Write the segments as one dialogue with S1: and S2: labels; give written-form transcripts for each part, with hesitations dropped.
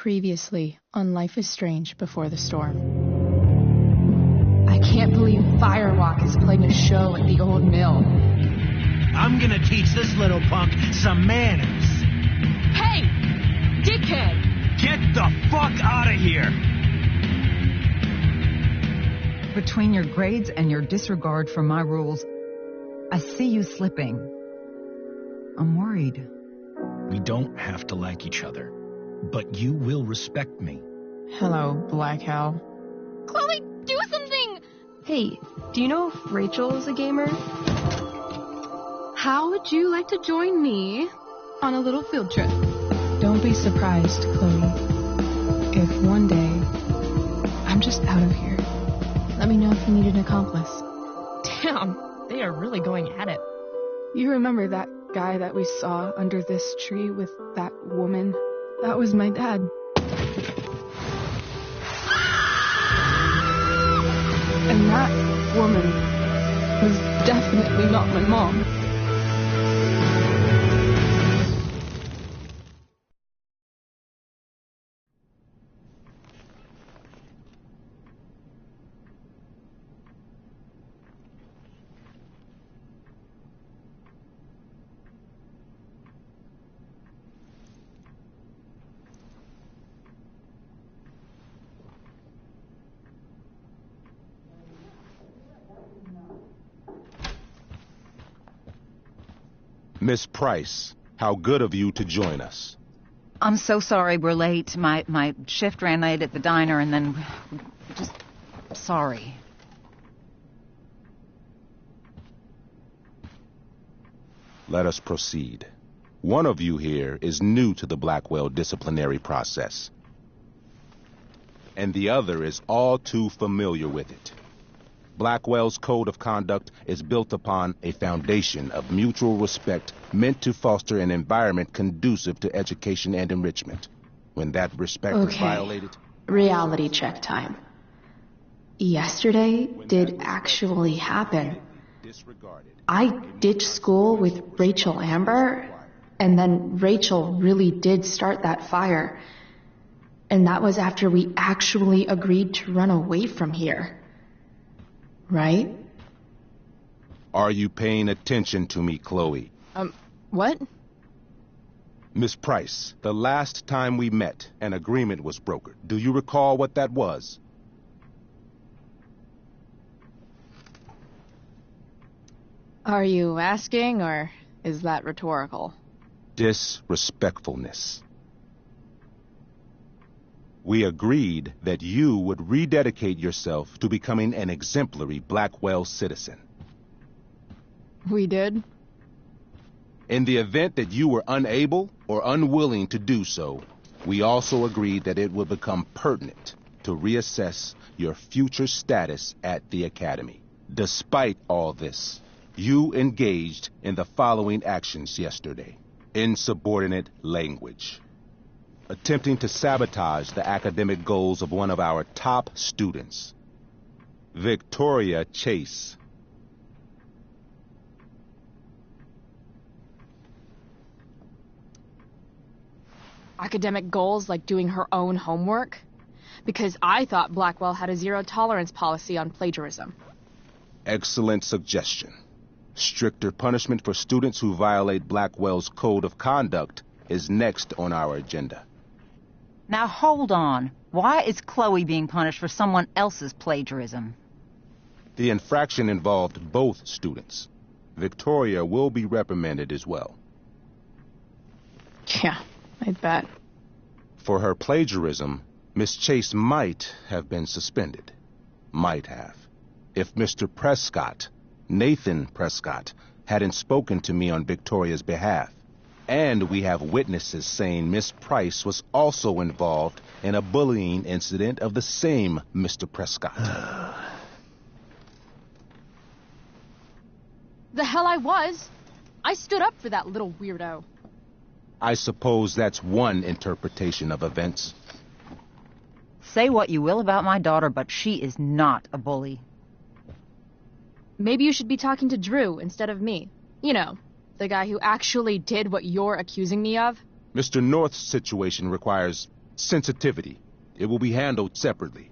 S1: Previously on Life is Strange Before the Storm. I can't believe Firewalk is playing a show at the old mill.
S2: I'm gonna teach this little punk some manners.
S1: Hey! Dickhead!
S2: Get the fuck out of here!
S3: Between your grades and your disregard for my rules, I see you slipping. I'm worried.
S2: We don't have to like each other, but you will respect me.
S1: Hello, Black Hal.
S4: Chloe, do something!
S5: Hey, do you know if Rachel is a gamer? How would you like to join me on a little field trip?
S1: Don't be surprised, Chloe, if one day I'm just out of here. Let me know if you need an accomplice.
S5: Damn, they are really going at it.
S1: You remember that guy that we saw under this tree with that woman? That was my dad. And that woman was definitely not my mom.
S6: Miss Price, how good of you to join us.
S3: I'm so sorry we're late. My shift ran late at the diner, and then just sorry.
S6: Let us proceed. One of you here is new to the Blackwell disciplinary process, and the other is all too familiar with it. Blackwell's code of conduct is built upon a foundation of mutual respect meant to foster an environment conducive to education and enrichment. When that respect is violated...
S7: Reality check time. Yesterday did actually happen. I ditched school with Rachel Amber, and then Rachel really did start that fire. And that was after we actually agreed to run away from here. Right?
S6: Are you paying attention to me, Chloe?
S1: What?
S6: Miss Price, the last time we met, an agreement was brokered. Do you recall what that was?
S1: Are you asking, or is that rhetorical?
S6: Disrespectfulness. We agreed that you would rededicate yourself to becoming an exemplary Blackwell citizen.
S1: We did?
S6: In the event that you were unable or unwilling to do so, we also agreed that it would become pertinent to reassess your future status at the Academy. Despite all this, you engaged in the following actions yesterday. Insubordinate language. Attempting to sabotage the academic goals of one of our top students, Victoria Chase.
S5: Academic goals like doing her own homework? Because I thought Blackwell had a zero-tolerance policy on plagiarism.
S6: Excellent suggestion. Stricter punishment for students who violate Blackwell's code of conduct is next on our agenda.
S3: Now hold on. Why is Chloe being punished for someone else's plagiarism?
S6: The infraction involved both students. Victoria will be reprimanded as well.
S1: Yeah, I bet.
S6: For her plagiarism, Miss Chase might have been suspended. Might have. If Mr. Prescott, Nathan Prescott, hadn't spoken to me on Victoria's behalf. And we have witnesses saying Miss Price was also involved in a bullying incident of the same Mr. Prescott.
S5: The hell I was! I stood up for that little weirdo.
S6: I suppose that's one interpretation of events.
S3: Say what you will about my daughter, but she is not a bully.
S5: Maybe you should be talking to Drew instead of me. You know, the guy who actually did what you're accusing me of.
S6: Mr. North's situation requires sensitivity. It will be handled separately.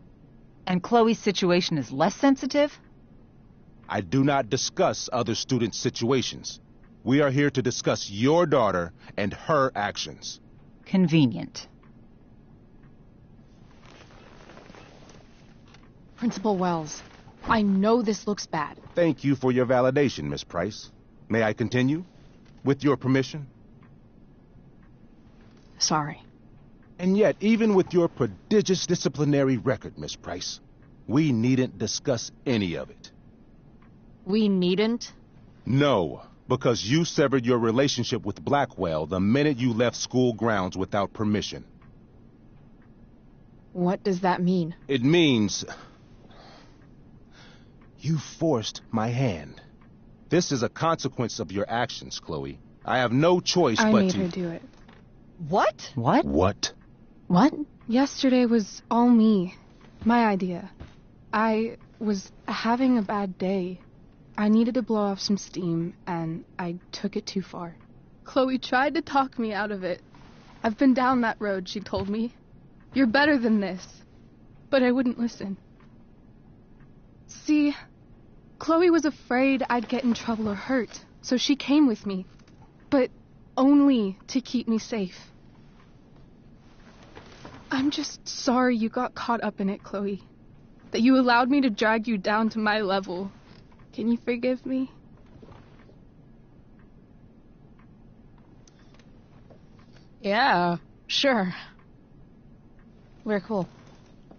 S3: And Chloe's situation is less sensitive?
S6: I do not discuss other students' situations. We are here to discuss your daughter and her actions.
S3: Convenient.
S5: Principal Wells, I know this looks bad.
S6: Thank you for your validation, Miss Price. May I continue? With your permission?
S5: Sorry.
S6: And yet, even with your prodigious disciplinary record, Miss Price, we needn't discuss any of it.
S5: We needn't?
S6: No, because you severed your relationship with Blackwell the minute you left school grounds without permission.
S5: What does that mean?
S6: It means you forced my hand. This is a consequence of your actions, Chloe. I have no choice
S1: I
S6: but
S1: made
S6: to...
S1: her do it.
S3: What? What?
S6: What?
S5: What?
S1: Yesterday was all me. My idea. I was having a bad day. I needed to blow off some steam, and I took it too far. Chloe tried to talk me out of it. I've been down that road, she told me. You're better than this. But I wouldn't listen. See, Chloe was afraid I'd get in trouble or hurt, so she came with me. But only to keep me safe. I'm just sorry you got caught up in it, Chloe. That you allowed me to drag you down to my level. Can you forgive me?
S5: Yeah, sure. We're cool.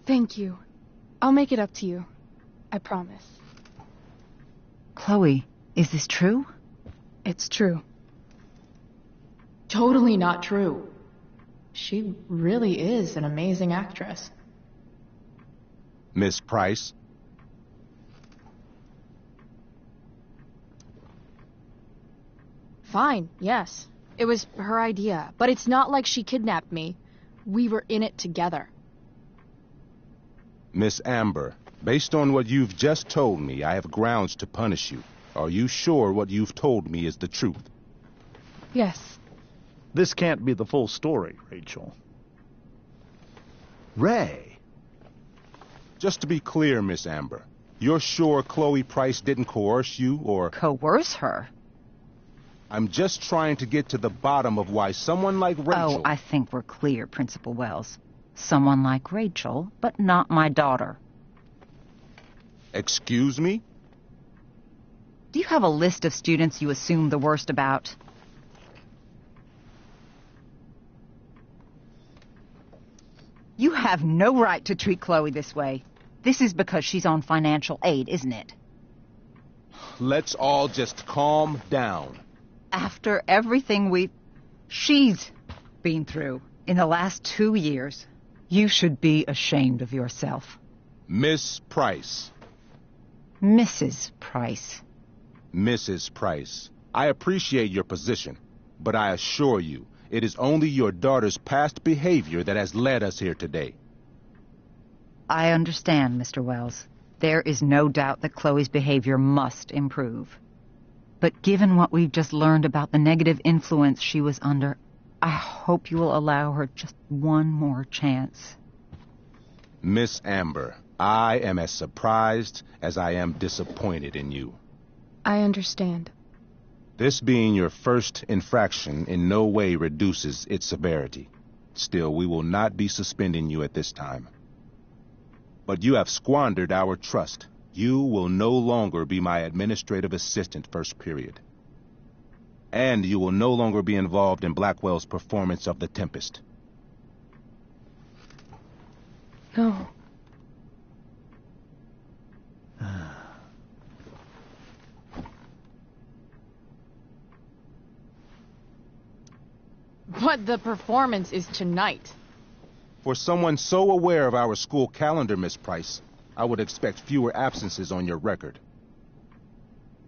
S1: Thank you. I'll make it up to you. I promise.
S3: Chloe, is this true?
S1: It's true.
S7: Totally not true. She really is an amazing actress.
S6: Miss Price?
S5: Fine, yes. It was her idea, but it's not like she kidnapped me. We were in it together.
S6: Miss Amber, based on what you've just told me, I have grounds to punish you. Are you sure what you've told me is the truth?
S1: Yes.
S8: This can't be the full story, Rachel. Ray.
S6: Just to be clear, Miss Amber, you're sure Chloe Price didn't coerce you, or...
S3: Coerce her?
S6: I'm just trying to get to the bottom of why someone like Rachel...
S3: Oh, I think we're clear, Principal Wells. Someone like Rachel, but not my daughter.
S6: Excuse me?
S3: Do you have a list of students you assume the worst about? You have no right to treat Chloe this way. This is because she's on financial aid, isn't it?
S6: Let's all just calm down.
S3: After everything she's been through in the last 2 years, you should be ashamed of yourself.
S6: Miss Price.
S3: Mrs. Price.
S6: Mrs. Price, I appreciate your position, but I assure you, it is only your daughter's past behavior that has led us here today.
S3: I understand, Mr. Wells. There is no doubt that Chloe's behavior must improve. But given what we've just learned about the negative influence she was under, I hope you will allow her just one more chance.
S6: Miss Amber, I am as surprised as I am disappointed in you.
S1: I understand.
S6: This being your first infraction in no way reduces its severity. Still, we will not be suspending you at this time. But you have squandered our trust. You will no longer be my administrative assistant first period. And you will no longer be involved in Blackwell's performance of The Tempest.
S1: No.
S5: But the performance is tonight.
S6: For someone so aware of our school calendar, Miss Price, I would expect fewer absences on your record.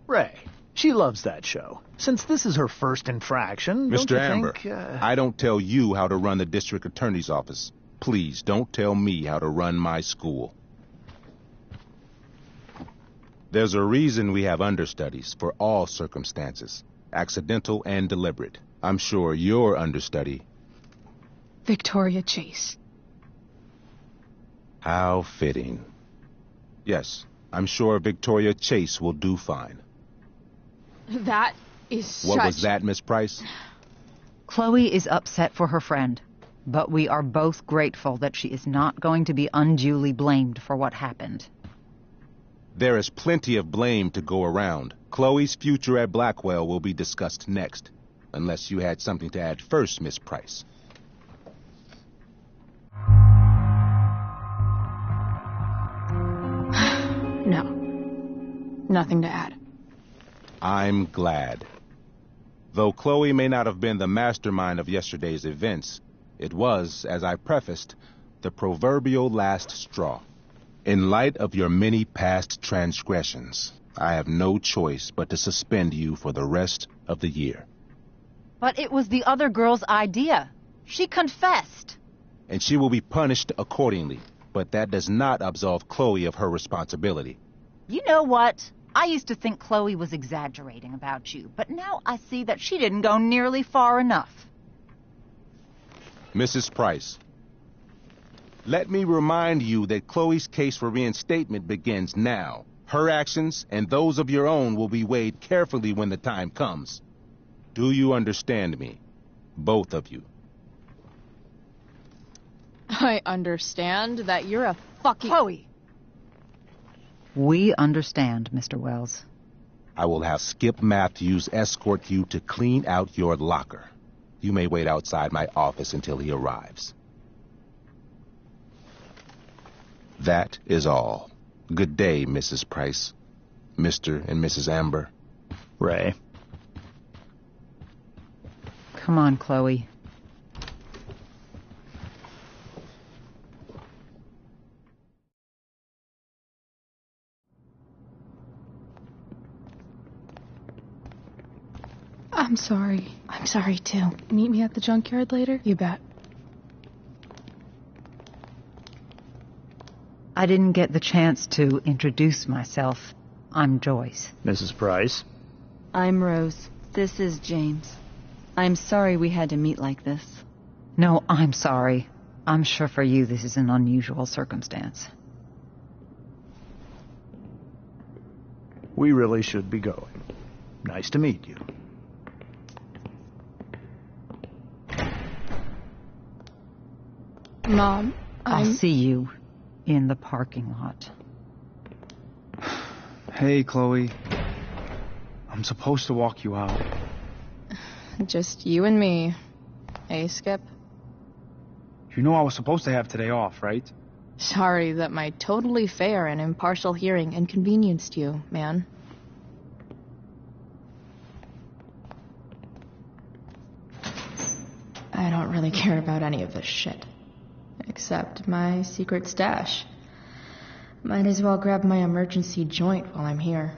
S8: Ray, she loves that show. Since this is her first infraction,
S6: Mr.
S8: don't you
S6: Amber,
S8: think,
S6: I don't tell you how to run the district attorney's office. Please don't tell me how to run my school. There's a reason we have understudies for all circumstances, accidental and deliberate. I'm sure your understudy...
S1: Victoria Chase.
S6: How fitting. Yes, I'm sure Victoria Chase will do fine.
S5: That is
S6: What was that, Miss Price?
S3: Chloe is upset for her friend, but we are both grateful that she is not going to be unduly blamed for what happened.
S6: There is plenty of blame to go around. Chloe's future at Blackwell will be discussed next. Unless you had something to add first, Miss Price.
S5: No. Nothing to add.
S6: I'm glad. Though Chloe may not have been the mastermind of yesterday's events, it was, as I prefaced, the proverbial last straw. In light of your many past transgressions, I have no choice but to suspend you for the rest of the year.
S3: But it was the other girl's idea. She confessed.
S6: And she will be punished accordingly, but that does not absolve Chloe of her responsibility.
S3: You know what? I used to think Chloe was exaggerating about you, but now I see that she didn't go nearly far enough.
S6: Mrs. Price, let me remind you that Chloe's case for reinstatement begins now. Her actions and those of your own will be weighed carefully when the time comes. Do you understand me? Both of you.
S5: I understand that you're a fucking...
S3: Chloe! We understand, Mr. Wells.
S6: I will have Skip Matthews escort you to clean out your locker. You may wait outside my office until he arrives. That is all. Good day, Mrs. Price. Mr. and Mrs. Amber.
S8: Ray.
S3: Come on, Chloe.
S1: I'm sorry.
S7: I'm sorry, too.
S1: Meet me at the junkyard later?
S7: You bet.
S3: I didn't get the chance to introduce myself. I'm Joyce.
S8: Mrs. Price.
S9: I'm Rose. This is James. I'm sorry we had to meet like this.
S3: No, I'm sorry. I'm sure for you this is an unusual circumstance.
S8: We really should be going. Nice to meet you.
S1: Mom,
S3: I'll see you in the parking lot.
S10: Hey, Chloe. I'm supposed to walk you out.
S5: Just you and me. Hey, Skip.
S10: You know I was supposed to have today off, right?
S5: Sorry that my totally fair and impartial hearing inconvenienced you, man.
S7: I don't really care about any of this shit. Except my secret stash. Might as well grab my emergency joint while I'm here.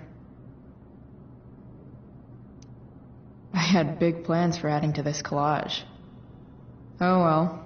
S7: I had big plans for adding to this collage. Oh well.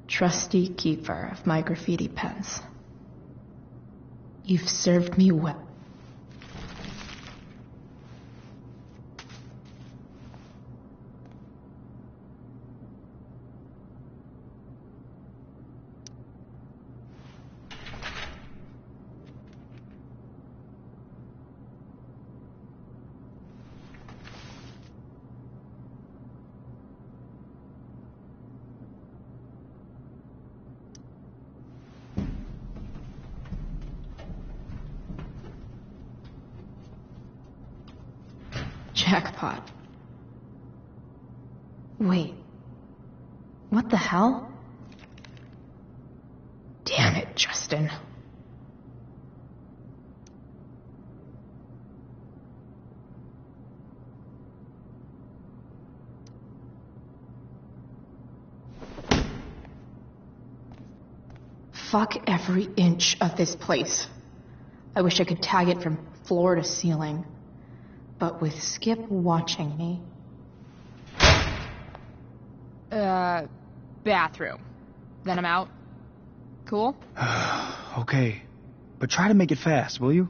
S7: Trusty keeper of my graffiti pens. You've served me well. Jackpot. Wait. What the hell? Damn it, Justin. Fuck every inch of this place. I wish I could tag it from floor to ceiling. But with Skip watching me...
S5: Bathroom. Then I'm out. Cool?
S10: Okay, but try to make it fast, will you?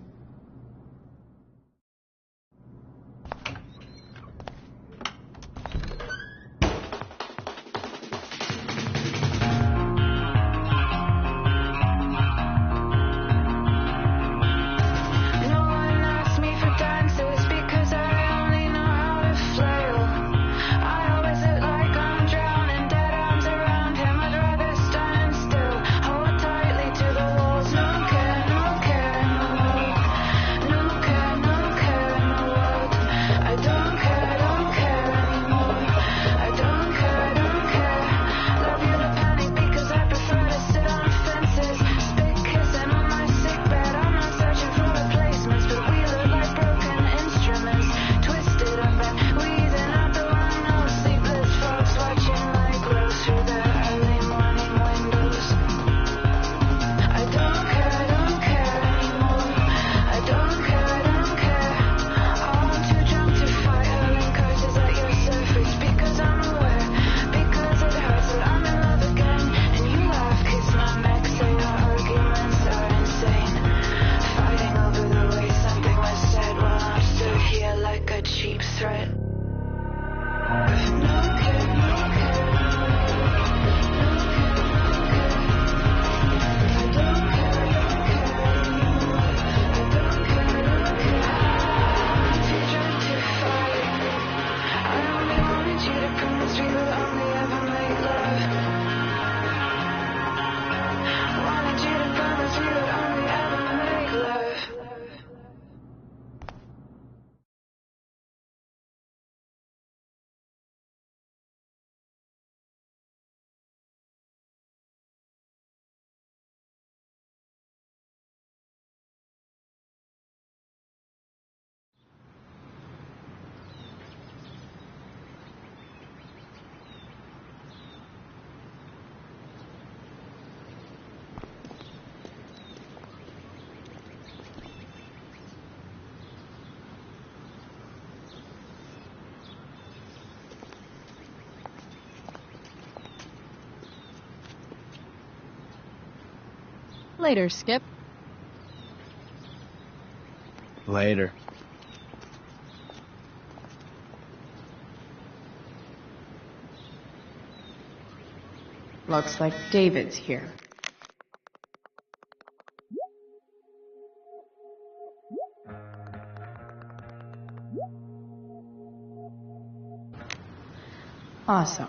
S5: Later, Skip.
S10: Later.
S7: Looks like David's here. Awesome.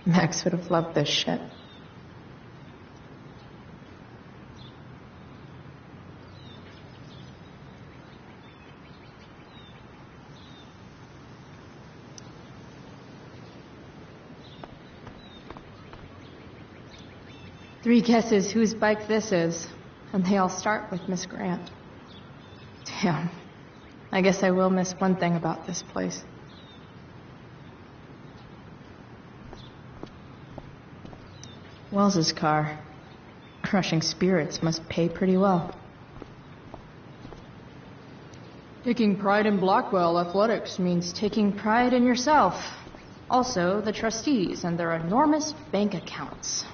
S7: Max would have loved this shit. Three guesses whose bike this is, and they all start with Miss Grant. Damn. I guess I will miss one thing about this place. Wells's car. Crushing spirits must pay pretty well. Taking pride in Blackwell athletics means taking pride in yourself. Also, the trustees and their enormous bank accounts.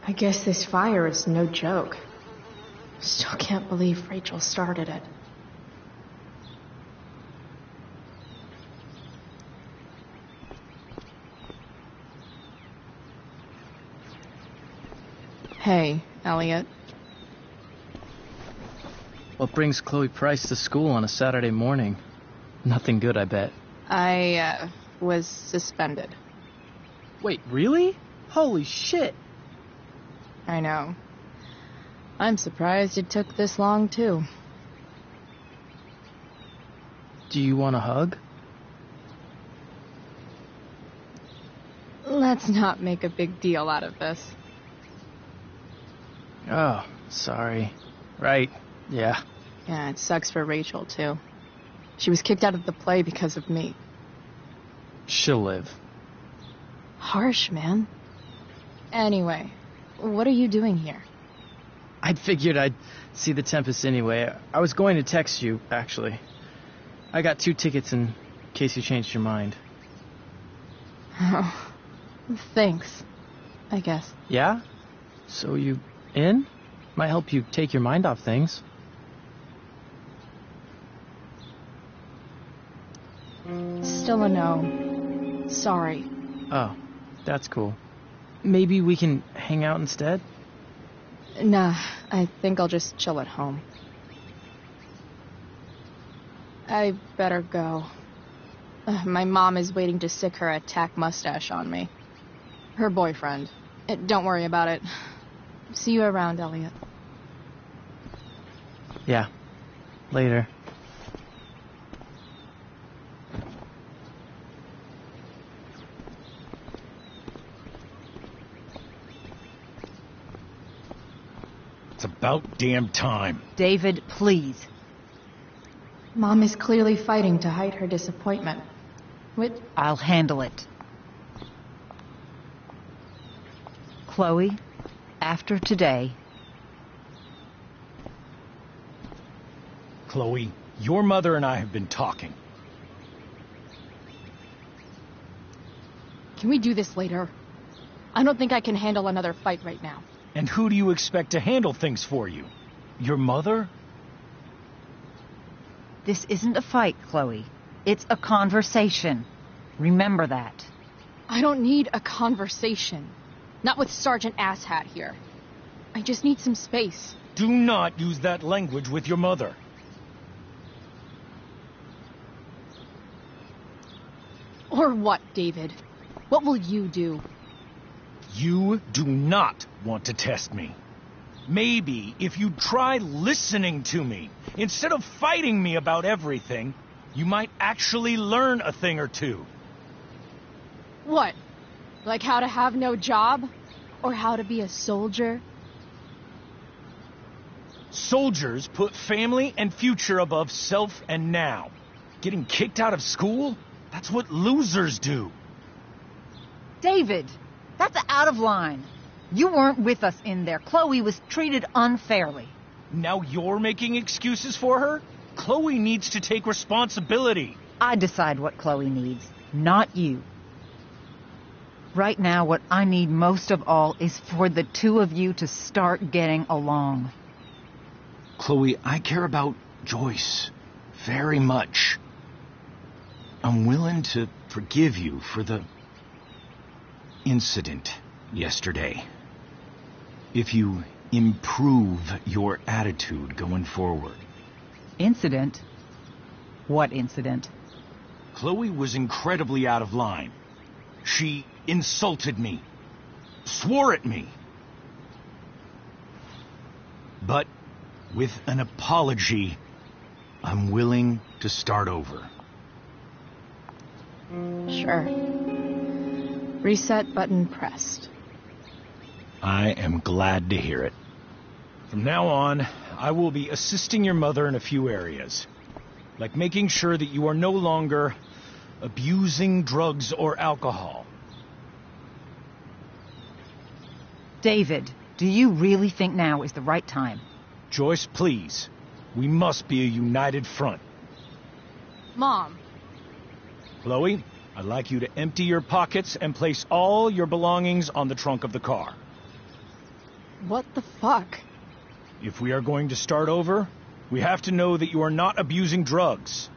S7: I guess this fire is no joke. Still can't believe Rachel started it. Hey, Elliot.
S11: What brings Chloe Price to school on a Saturday morning? Nothing good, I bet.
S5: I, was suspended.
S11: Wait, really? Holy shit!
S5: I know. I'm surprised it took this long, too.
S11: Do you want a hug?
S5: Let's not make a big deal out of this.
S11: Oh, sorry. Right, yeah.
S5: Yeah, it sucks for Rachel, too. She was kicked out of the play because of me.
S11: She'll live.
S5: Harsh, man. Anyway, what are you doing here?
S11: I figured I'd see the Tempest anyway. I was going to text you, actually. I got 2 tickets in case you changed your mind.
S5: Oh, thanks, I guess.
S11: Yeah? So you in? Might help you take your mind off things.
S5: Still a no. Sorry.
S11: Oh, that's cool. Maybe we can hang out instead?
S5: Nah, I think I'll just chill at home. I better go. My mom is waiting to sick her attack mustache on me. Her boyfriend. Don't worry about it. See you around, Elliot.
S11: Yeah. Later.
S2: It's about damn time.
S3: David, please.
S7: Mom is clearly fighting to hide her disappointment.
S3: I'll handle it. Chloe, after today...
S2: Chloe, your mother and I have been talking.
S5: Can we do this later? I don't think I can handle another fight right now.
S2: And who do you expect to handle things for you? Your mother?
S3: This isn't a fight, Chloe. It's a conversation. Remember that.
S5: I don't need a conversation. Not with Sergeant Asshat here. I just need some space.
S2: Do not use that language with your mother.
S5: Or what, David? What will you do?
S2: You do not want to test me. Maybe if you try listening to me, instead of fighting me about everything, you might actually learn a thing or two.
S5: What? Like how to have no job? Or how to be a soldier?
S2: Soldiers put family and future above self and now. Getting kicked out of school? That's what losers do.
S3: David, that's out of line. You weren't with us in there. Chloe was treated unfairly.
S2: Now you're making excuses for her? Chloe needs to take responsibility.
S3: I decide what Chloe needs, not you. Right now, what I need most of all is for the two of you to start getting along.
S2: Chloe, I care about Joyce very much. I'm willing to forgive you for the incident yesterday. If you improve your attitude going forward.
S3: Incident? What incident?
S2: Chloe was incredibly out of line. She insulted me, swore at me. But with an apology, I'm willing to start over.
S5: Sure. Reset button pressed.
S2: I am glad to hear it. From now on, I will be assisting your mother in a few areas, like making sure that you are no longer abusing drugs or alcohol.
S3: David, do you really think now is the right time?
S2: Joyce, please. We must be a united front.
S5: Mom.
S2: Chloe, I'd like you to empty your pockets and place all your belongings on the trunk of the car.
S5: What the fuck?
S2: If we are going to start over, we have to know that you are not abusing drugs.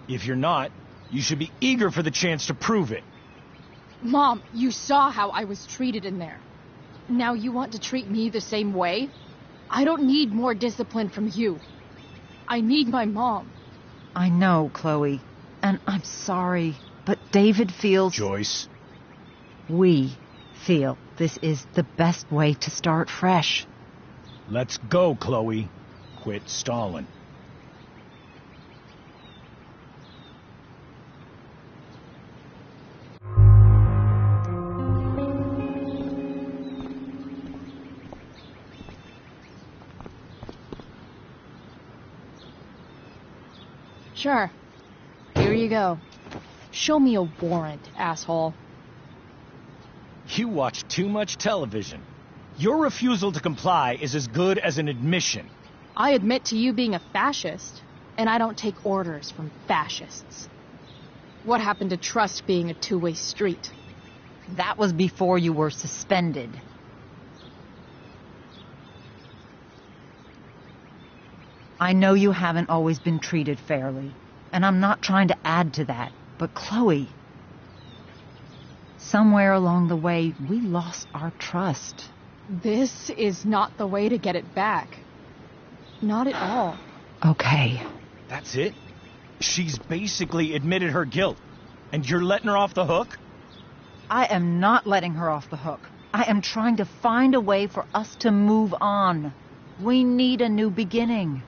S2: If you're not, you should be eager for the chance to prove it.
S5: Mom, you saw how I was treated in there. Now you want to treat me the same way? I don't need more discipline from you. I need my mom.
S3: I know, Chloe, and I'm sorry, but David feels...
S2: Joyce.
S3: We feel this is the best way to start fresh.
S2: Let's go, Chloe. Quit stalling.
S5: Sure. Here you go. Show me a warrant, asshole.
S2: You watch too much television. Your refusal to comply is as good as an admission.
S5: I admit to you being a fascist, and I don't take orders from fascists. What happened to trust being a two-way street?
S3: That was before you were suspended. I know you haven't always been treated fairly, and I'm not trying to add to that, but Chloe, somewhere along the way, we lost our trust.
S5: This is not the way to get it back. Not at all.
S3: Okay.
S2: That's it? She's basically admitted her guilt, and you're letting her off the hook?
S3: I am not letting her off the hook. I am trying to find a way for us to move on. We need a new beginning.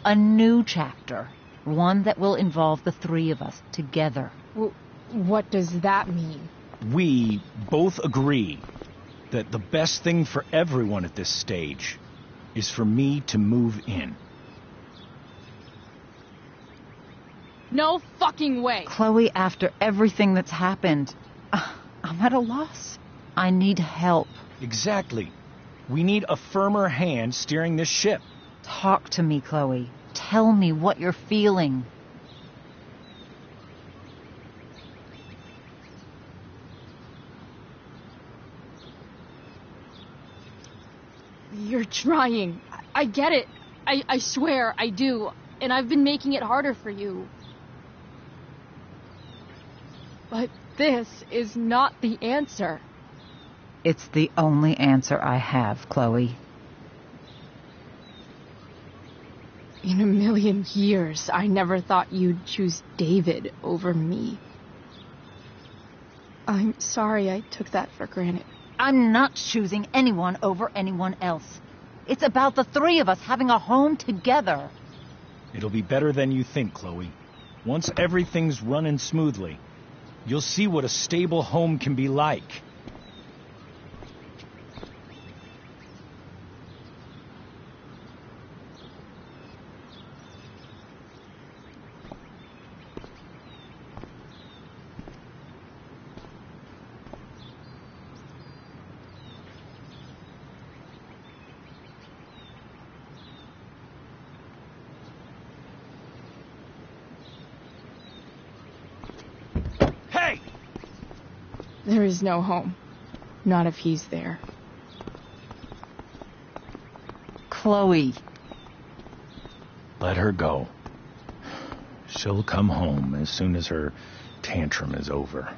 S3: A new chapter. One that will involve the three of us together.
S5: What does that mean?
S2: We both agree that the best thing for everyone at this stage is for me to move in.
S5: No fucking way!
S3: Chloe, after everything that's happened, I'm at a loss. I need help.
S2: Exactly. We need a firmer hand steering this ship.
S3: Talk to me, Chloe. Tell me what you're feeling.
S5: You're trying. I get it. I swear, I do. And I've been making it harder for you. But this is not the answer.
S3: It's the only answer I have, Chloe.
S5: In a million years, I never thought you'd choose David over me. I'm sorry I took that for granted.
S3: I'm not choosing anyone over anyone else. It's about the three of us having a home together.
S2: It'll be better than you think, Chloe. Once everything's running smoothly, you'll see what a stable home can be like.
S5: There is no home. Not if he's there.
S3: Chloe.
S2: Let her go. She'll come home as soon as her tantrum is over.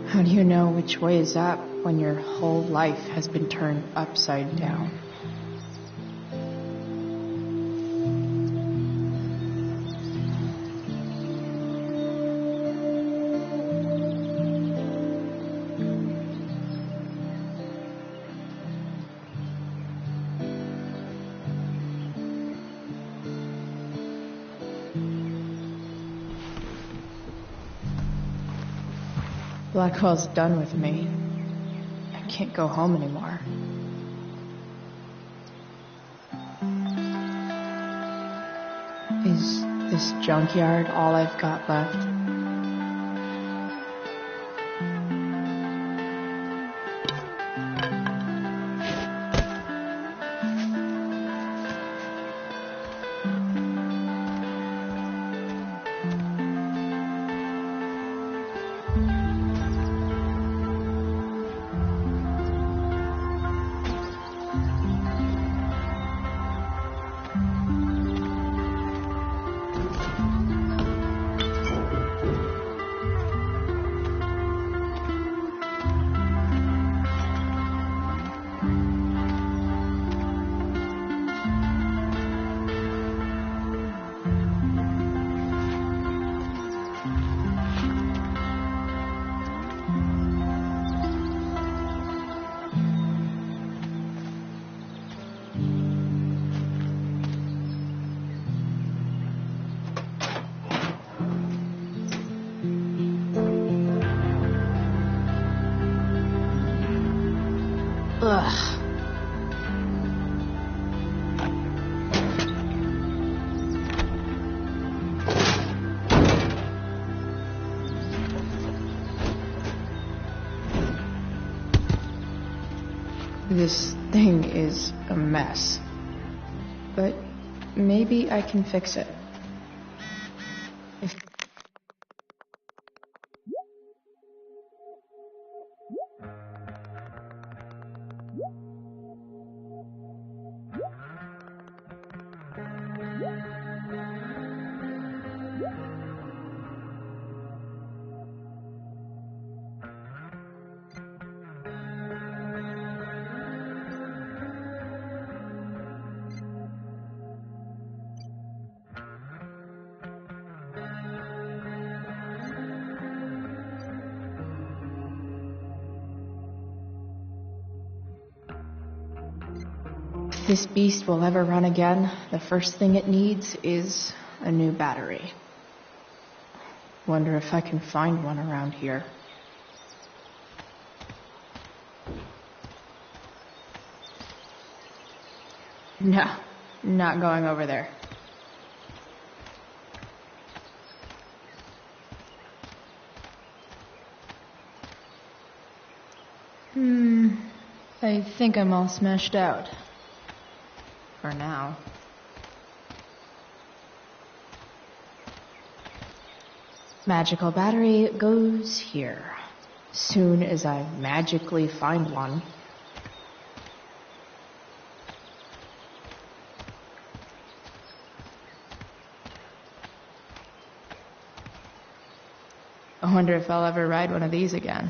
S7: How do you know which way is up when your whole life has been turned upside down? Blackwell's done with me. I can't go home anymore. Is this junkyard all I've got left?
S5: Ugh. This thing is a mess. But maybe I can fix it. If this beast will ever run again, the first thing it needs is a new battery. Wonder if I can find one around here. No, not going over there. I think I'm all smashed out. For now. Magical battery goes here. Soon as I magically find one. I wonder if I'll ever ride one of these again.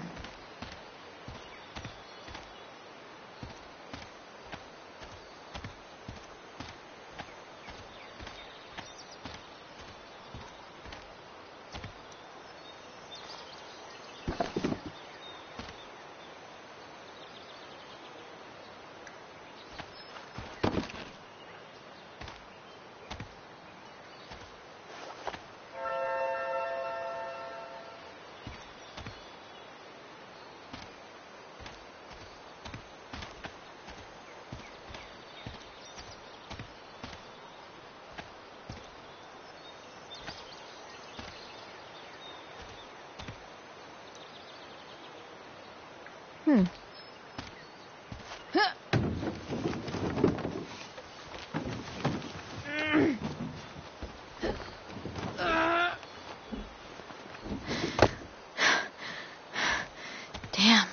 S5: Damn,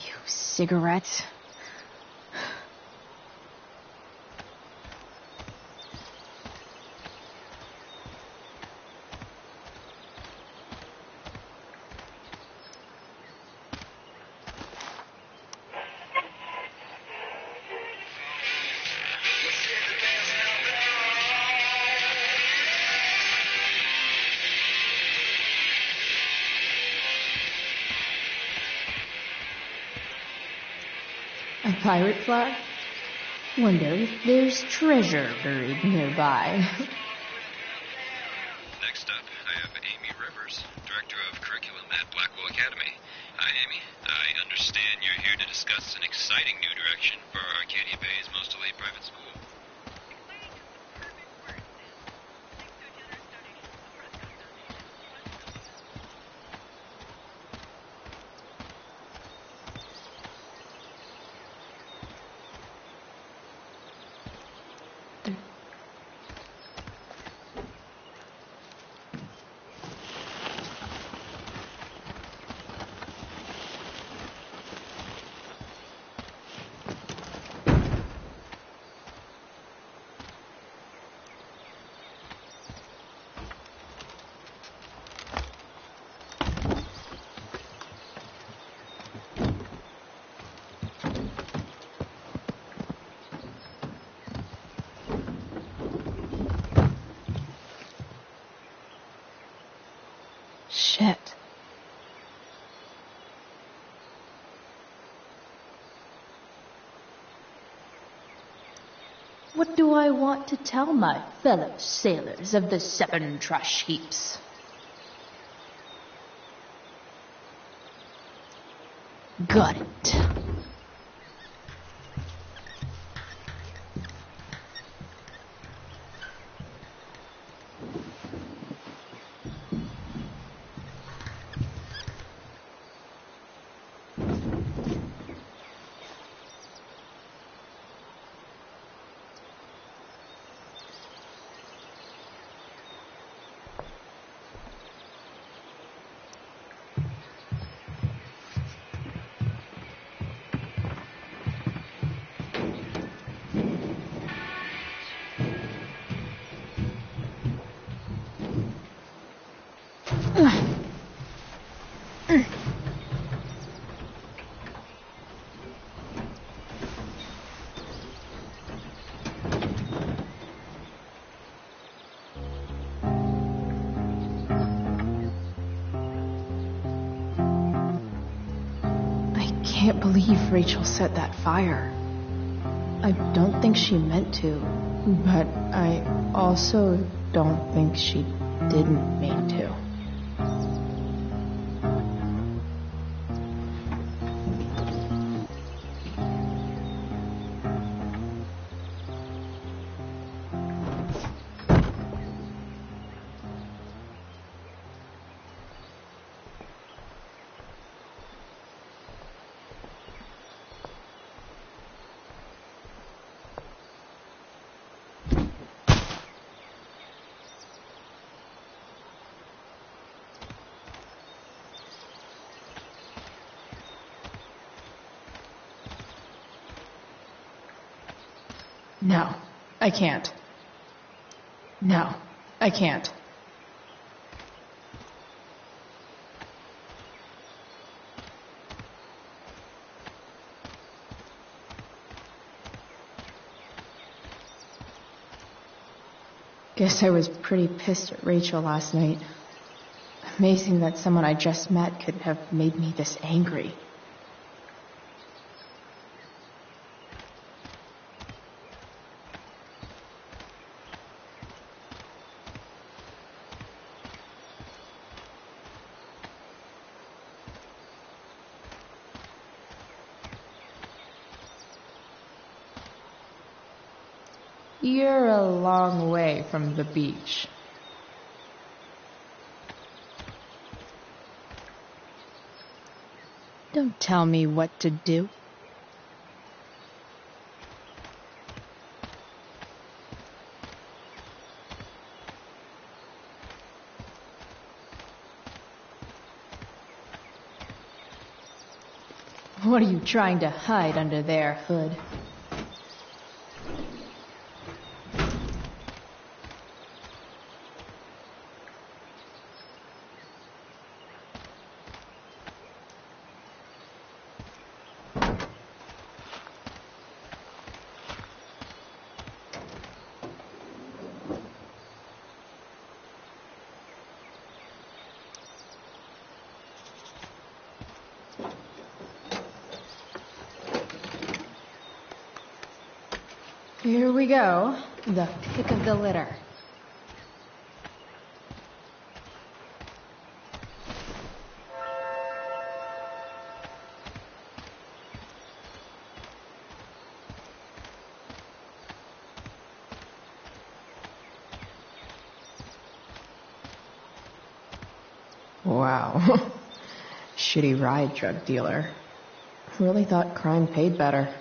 S5: you cigarettes. A pirate flag? Wonder if there's treasure buried nearby.
S12: Next up, I have Amy Rivers, Director of Curriculum at Blackwell Academy. Hi, Amy. I understand you're here to discuss an exciting new direction for Arcadia Bay's most elite private school. Shit.
S13: What do I want to tell my fellow sailors of the 7 trash heaps? Got it.
S7: can't believe Rachel set that fire. I don't think she meant to, but I also don't think she didn't mean to. No, I can't. No, I can't. Guess I was pretty pissed at Rachel last night. Amazing that someone I just met could have made me this angry. You're a long way from the beach. Don't tell me what to do. What are you trying to hide under there, Hood? Here we go, the pick of the litter. Wow. Shitty ride drug dealer. Really thought crime paid better.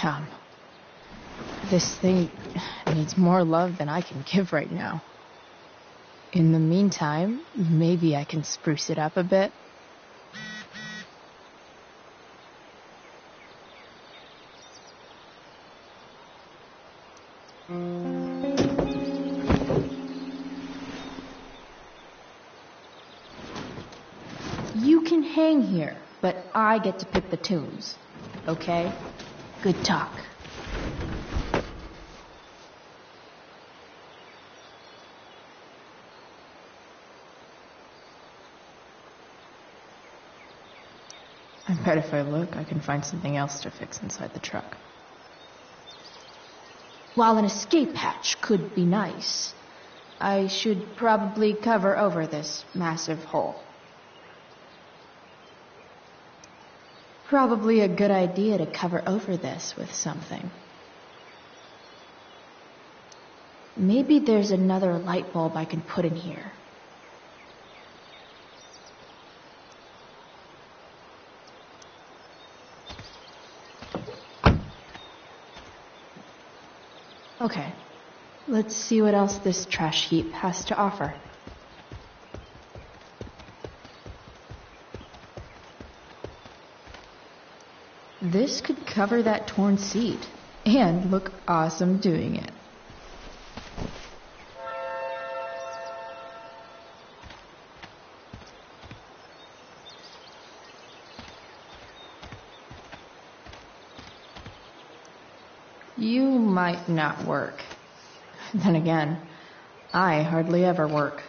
S7: Damn. This thing needs more love than I can give right now. In the meantime, maybe I can spruce it up a bit. You can hang here, but I get to pick the tunes. Okay? Good talk.
S5: I bet if I look, I can find something else to fix inside the truck.
S13: While an escape hatch could be nice, I should probably cover over this massive hole. Probably a good idea to cover over this with something. Maybe there's another light bulb I can put in here. Okay, let's see what else this trash heap has to offer. This could cover that torn seat and look awesome doing it. You might not work. Then again, I hardly ever work.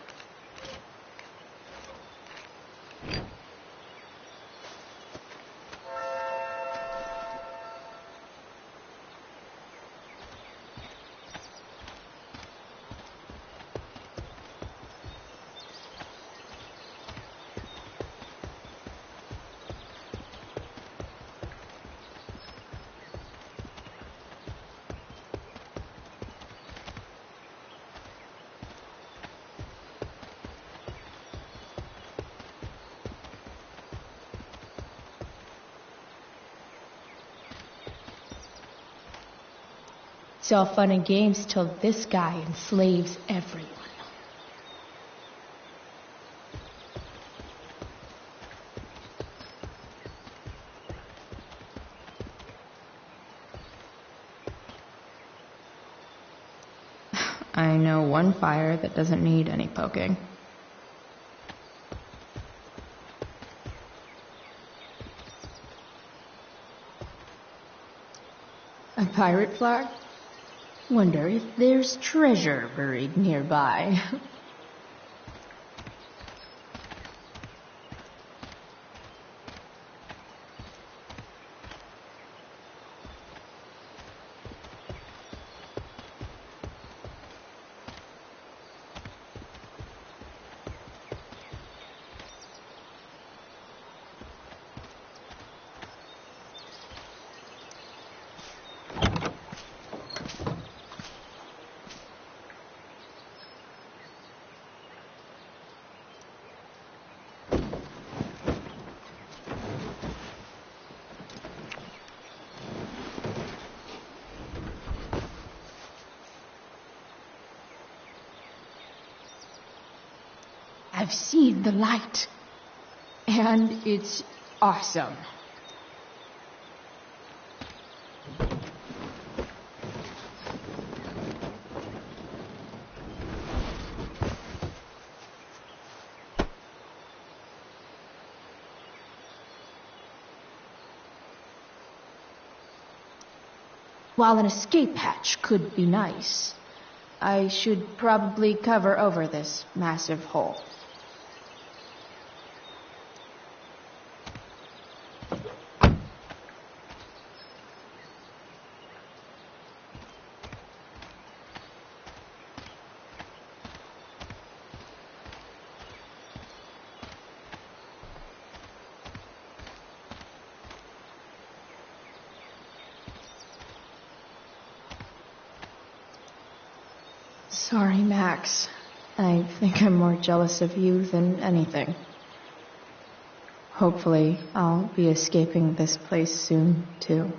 S13: It's all fun and games till this guy enslaves everyone. I know one fire that doesn't need any poking. A pirate flag? Wonder if there's treasure buried nearby. I've seen the light, and it's awesome. While an escape hatch could be nice, I should probably cover over this massive hole. Sorry, Max. I think I'm more jealous of you than anything. Hopefully, I'll be escaping this place soon, too.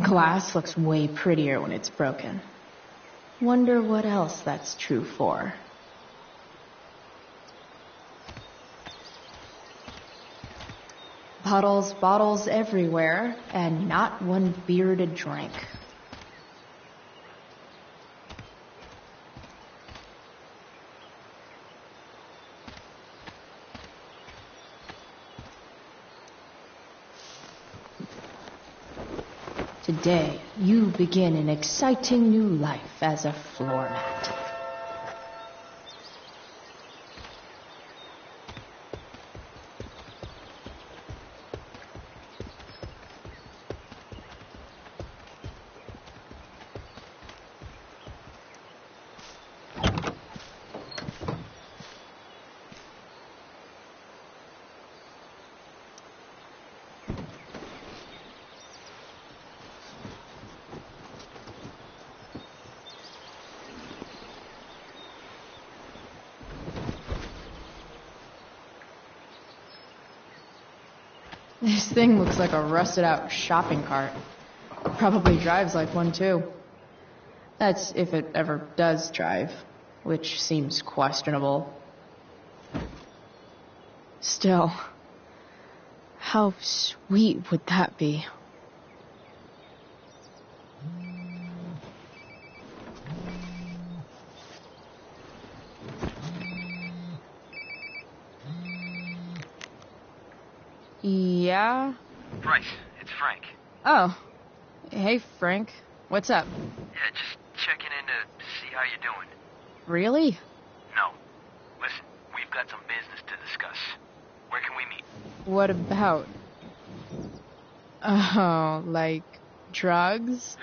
S13: Glass looks way prettier when it's broken. Wonder what else that's true for. Puddles, bottles everywhere, and not one beer to drink. Today, you begin an exciting new life as a floor mat.
S5: This thing looks like a rusted out shopping cart. Probably drives like one too. That's if it ever does drive, which seems questionable. Still, how sweet would that be? Yeah?
S11: Bryce, it's Frank.
S5: Oh. Hey, Frank. What's up?
S11: Yeah, just checking in to see how you're doing.
S5: Really?
S11: No. Listen, we've got some business to discuss. Where can we meet?
S5: What about? Oh, like drugs?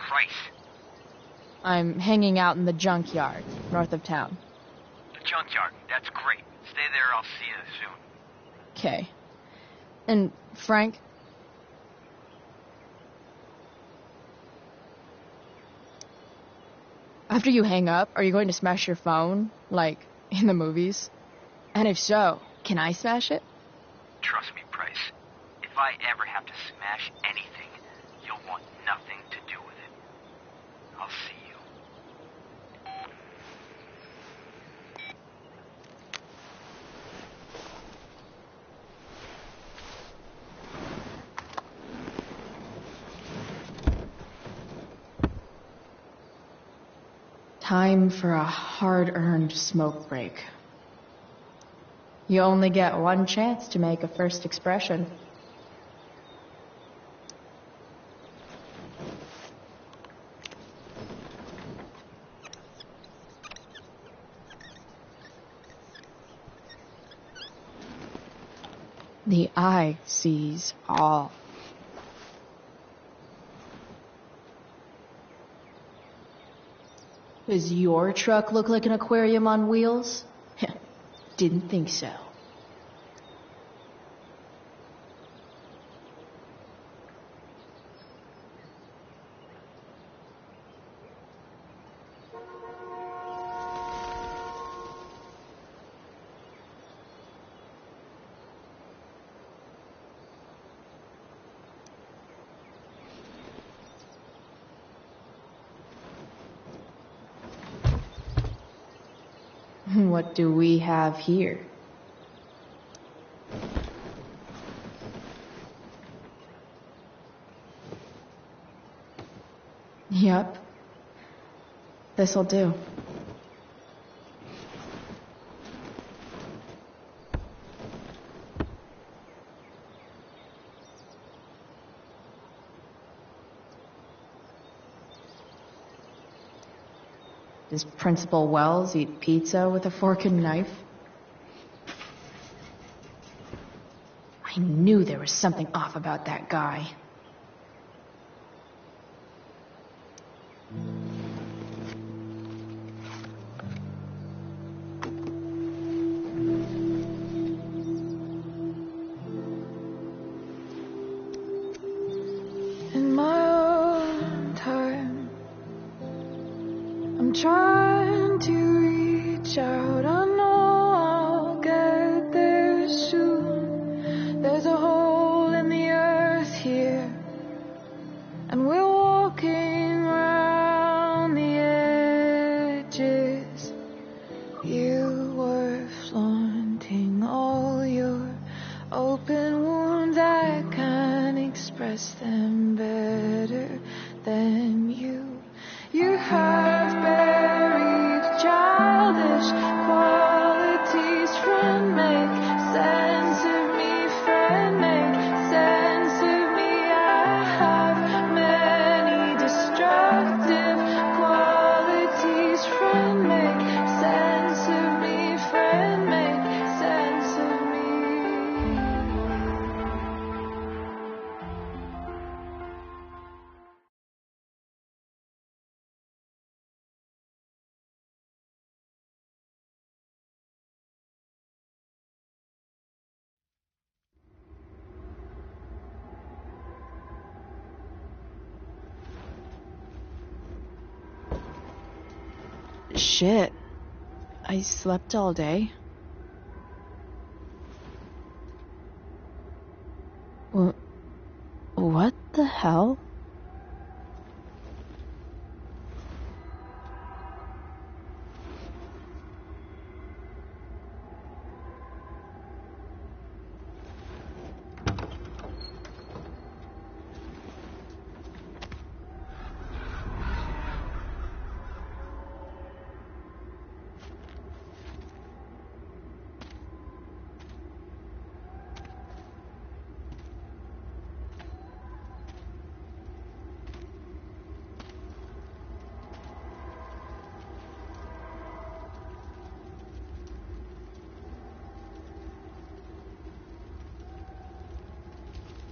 S11: Bryce.
S5: I'm hanging out in the junkyard, north of town.
S11: The junkyard. That's great. Stay there, I'll see you soon.
S5: Okay. And, Frank? After you hang up, are you going to smash your phone, like in the movies? And if so, can I smash it?
S11: Trust me, Bryce. If I ever have to smash anything, you'll want nothing to do with it. I'll see you.
S5: Time for a hard-earned smoke break. You only get one chance to make a first expression. The eye sees all. Does your truck look like an aquarium on wheels? Didn't think so. What do we have here? Yep. This'll do. Does Principal Wells eat pizza with a fork and knife? I knew there was something off about that guy. In my own time, I'm trying to reach out. I know I'll get there soon. There's a hole in the earth here, and we're walking around the edges. You were flaunting all your open wounds. I can't express them better than you. You have buried childish qualities. Friend, make sense of me. Friend, make sense of me. I have many destructive qualities. Friend, make sense of me. Friend, make sense of me. Shit. I slept all day.
S7: hell?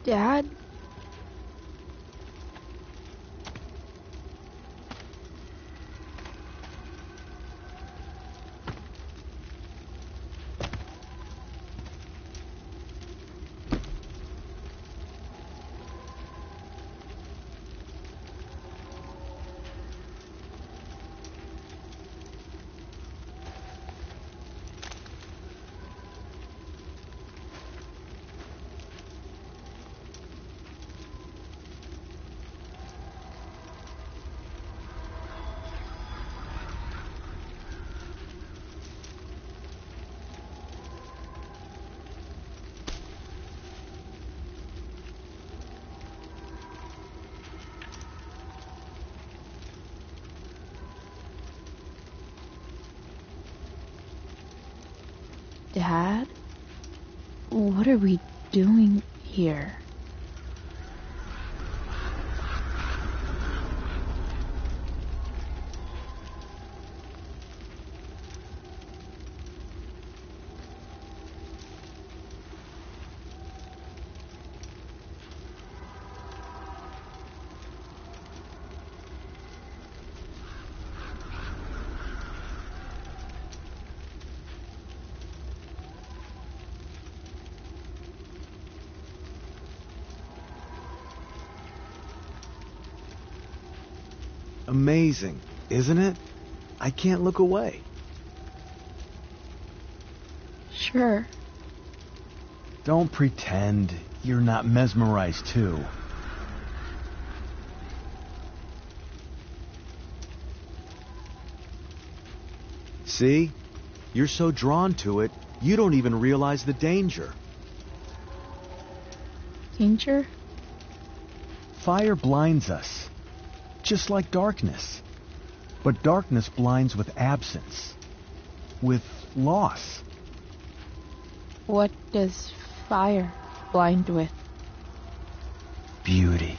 S7: Dad? Dad? What are we doing here?
S10: Amazing, isn't it? I can't look away.
S7: Sure.
S10: Don't pretend you're not mesmerized too. See? You're so drawn to it, you don't even realize the danger.
S7: Danger?
S10: Fire blinds us, just like darkness. But darkness blinds with absence, with loss.
S7: What does fire blind with?
S10: Beauty.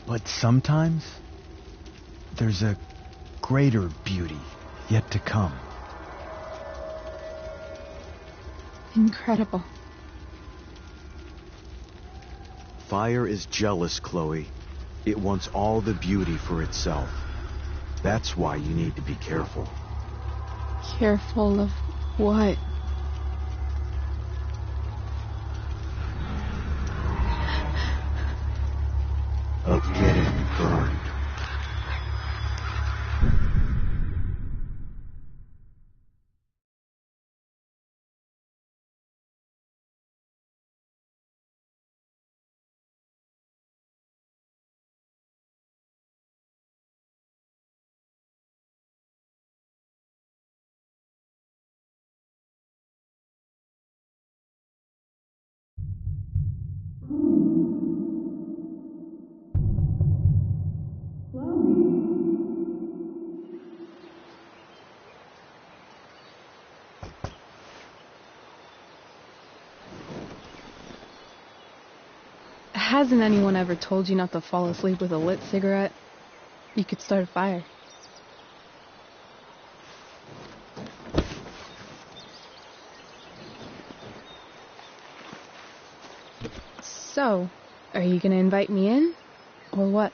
S10: But sometimes, there's a greater beauty yet to come.
S7: Incredible.
S10: Fire is jealous, Chloe. It wants all the beauty for itself. That's why you need to be careful.
S7: Careful of what?
S10: Of getting burned.
S1: Hasn't anyone ever told you not to fall asleep with a lit cigarette? You could start a fire. So, are you gonna invite me in? Or what?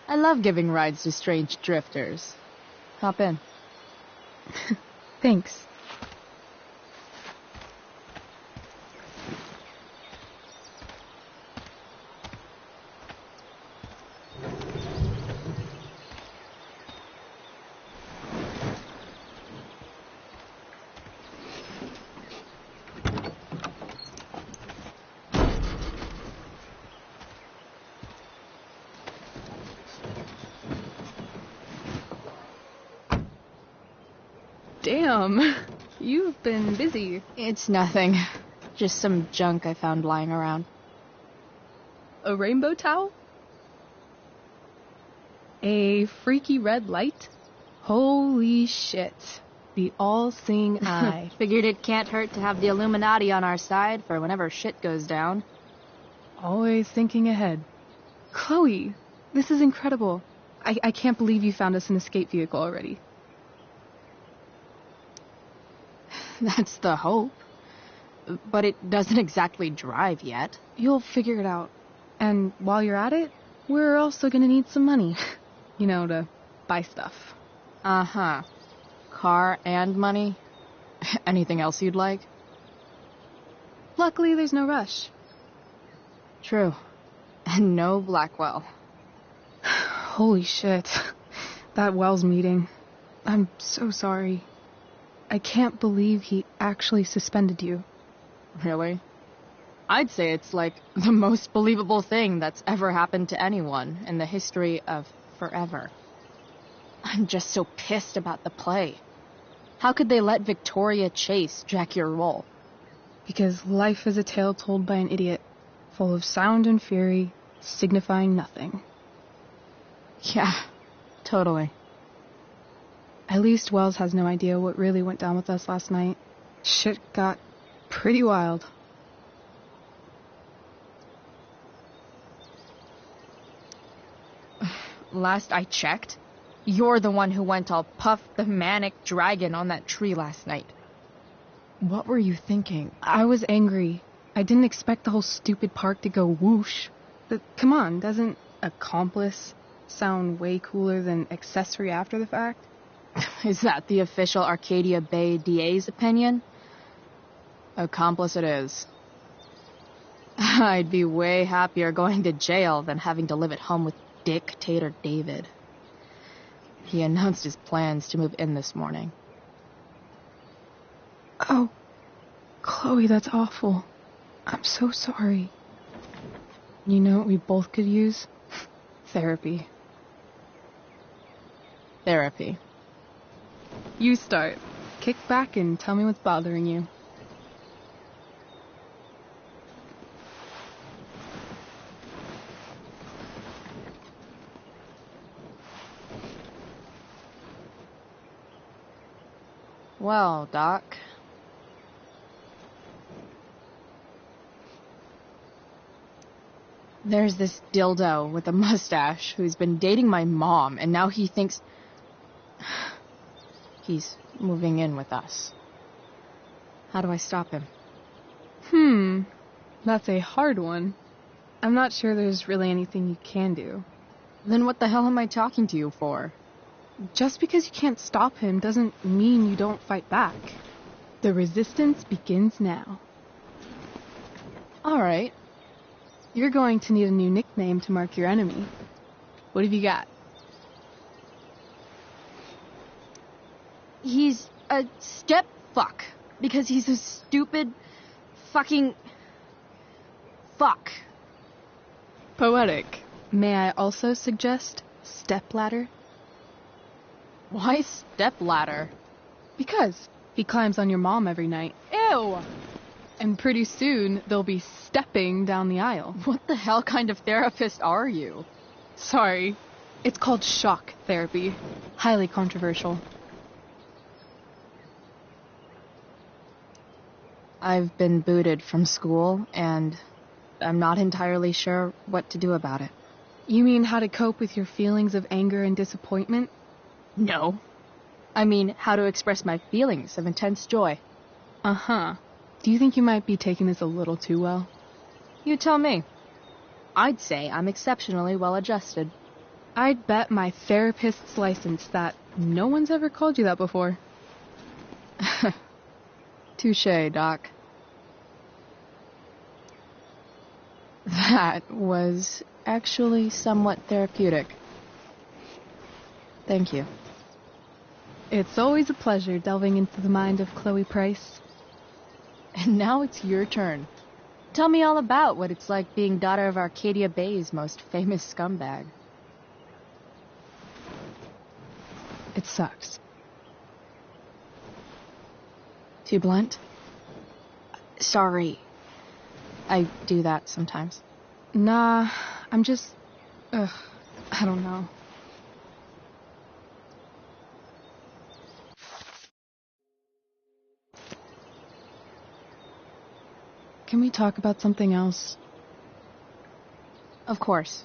S5: I love giving rides to strange drifters. Hop in.
S1: Thanks. Damn. You've been busy.
S5: It's nothing. Just some junk I found lying around.
S1: A rainbow towel? A freaky red light? Holy shit. The all-seeing eye.
S5: Figured it can't hurt to have the Illuminati on our side for whenever shit goes down.
S1: Always thinking ahead. Chloe, this is incredible. I can't believe you found us an escape vehicle already.
S5: That's the hope. But it doesn't exactly drive yet.
S1: You'll figure it out. And while you're at it, we're also gonna need some money. You know, to buy stuff.
S5: Uh-huh. Car and money? Anything else you'd like?
S1: Luckily, there's no rush.
S5: True. And no Blackwell.
S1: Holy shit. That Wells meeting. I'm so sorry. I can't believe he actually suspended you.
S5: Really? I'd say it's like the most believable thing that's ever happened to anyone in the history of forever. I'm just so pissed about the play. How could they let Victoria Chase jack your role?
S1: Because life is a tale told by an idiot, full of sound and fury, signifying nothing.
S5: Yeah, totally.
S1: At least Wells has no idea what really went down with us last night. Shit got pretty wild.
S5: Last I checked, you're the one who went all Puff the Manic Dragon on that tree last night. What were you thinking?
S1: I was angry. I didn't expect the whole stupid park to go whoosh. But come on, doesn't accomplice sound way cooler than accessory after the fact?
S5: Is that the official Arcadia Bay DA's opinion? Accomplice it is. I'd be way happier going to jail than having to live at home with Dictator David. He announced his plans to move in this morning.
S1: Oh, Chloe, that's awful. I'm so sorry. You know what we both could use? Therapy.
S5: Therapy.
S1: You start. Kick back and tell me what's bothering you.
S5: Well, Doc. There's this dildo with a mustache who's been dating my mom, and now he thinks he's moving in with us. How do I stop him?
S1: That's a hard one. I'm not sure there's really anything you can do.
S5: Then what the hell am I talking to you for?
S1: Just because you can't stop him doesn't mean you don't fight back. The resistance begins now.
S5: All right.
S1: You're going to need a new nickname to mark your enemy. What have you got?
S5: He's a step fuck because he's a stupid fucking fuck.
S1: Poetic. May I also suggest stepladder?
S5: Why stepladder?
S1: Because he climbs on your mom every night.
S5: Ew!
S1: And pretty soon, they'll be stepping down the aisle.
S5: What the hell kind of therapist are you?
S1: Sorry. It's called shock therapy. Highly controversial.
S5: I've been booted from school, and I'm not entirely sure what to do about it.
S1: You mean how to cope with your feelings of anger and disappointment?
S5: No. I mean, how to express my feelings of intense joy.
S1: Uh-huh. Do you think you might be taking this a little too well?
S5: You tell me. I'd say I'm exceptionally well adjusted.
S1: I'd bet my therapist's license that no one's ever called you that before.
S5: Touché, Doc. That was actually somewhat therapeutic. Thank you.
S1: It's always a pleasure delving into the mind of Chloe Price.
S5: And now it's your turn. Tell me all about what it's like being daughter of Arcadia Bay's most famous scumbag.
S1: It sucks.
S5: Too blunt? Sorry. I do that sometimes.
S1: Nah, I'm just... I don't know. Can we talk about something else?
S5: Of course.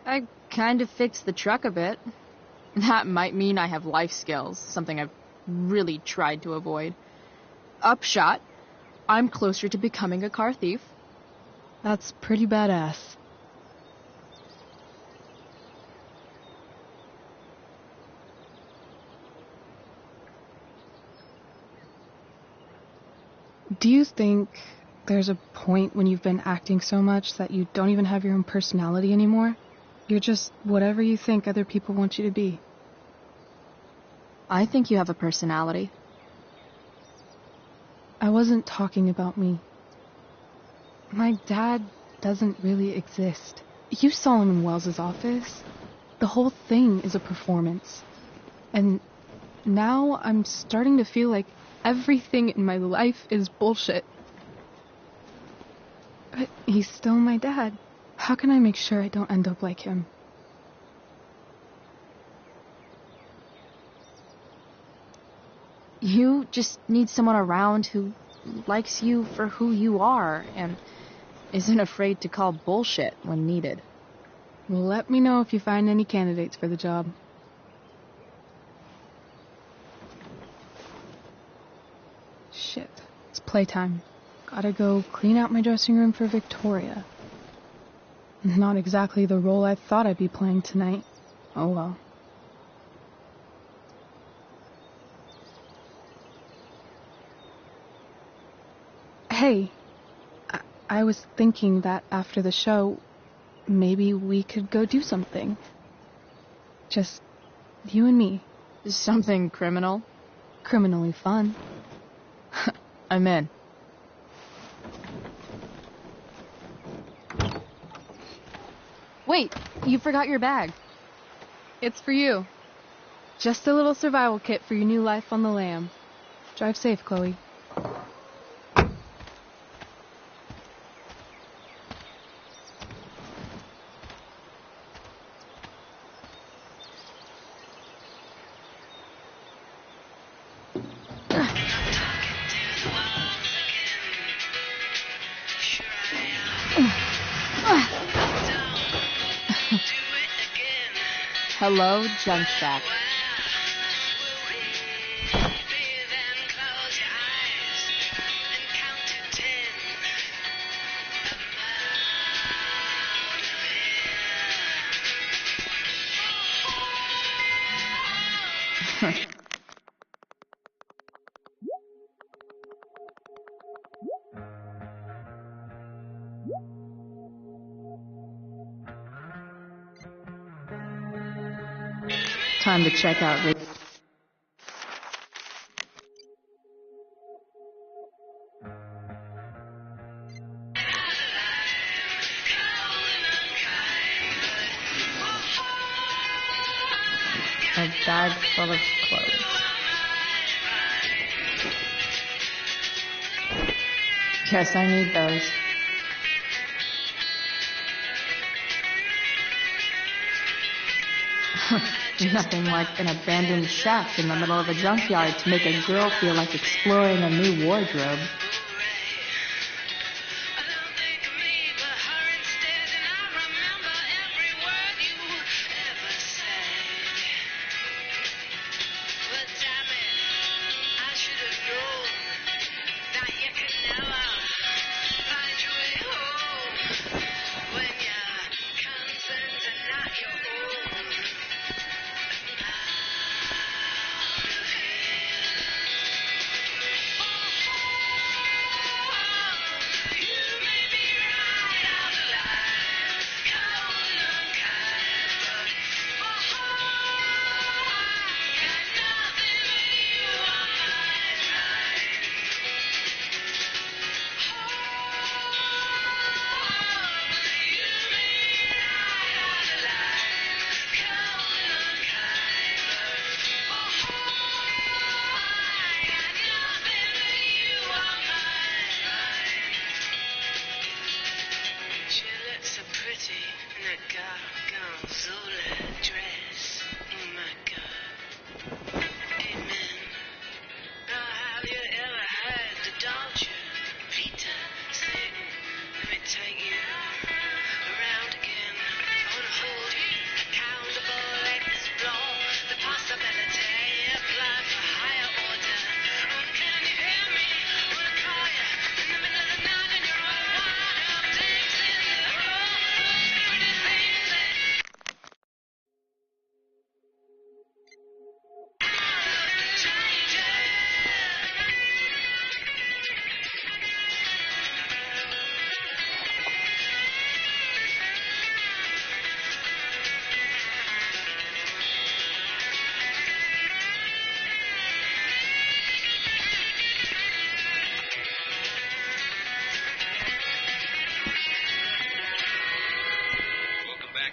S5: I kind of fixed the truck a bit. That might mean I have life skills, something I've really tried to avoid. Upshot, I'm closer to becoming a car thief.
S1: That's pretty badass. Do you think there's a point when you've been acting so much that you don't even have your own personality anymore? You're just whatever you think other people want you to be.
S5: I think you have a personality.
S1: I wasn't talking about me. My dad doesn't really exist. You saw him in Wells's office. The whole thing is a performance. And now I'm starting to feel like everything in my life is bullshit. But he's still my dad. How can I make sure I don't end up like him?
S5: You just need someone around who likes you for who you are and isn't afraid to call bullshit when needed.
S1: Let me know if you find any candidates for the job. Shit, it's playtime. Gotta go clean out my dressing room for Victoria. Not exactly the role I thought I'd be playing tonight. Oh well. Hey, I was thinking that after the show, maybe we could go do something. Just you and me.
S5: Something criminal?
S1: Criminally fun.
S5: I'm in. Wait, you forgot your bag.
S1: It's for you. Just a little survival kit for your new life on the lam. Drive safe, Chloe.
S5: Hello, Junk Shack. Time to check out Rick. A bag full of clothes. Guess I need those. Nothing like an abandoned shack in the middle of a junkyard to make a girl feel like exploring a new wardrobe.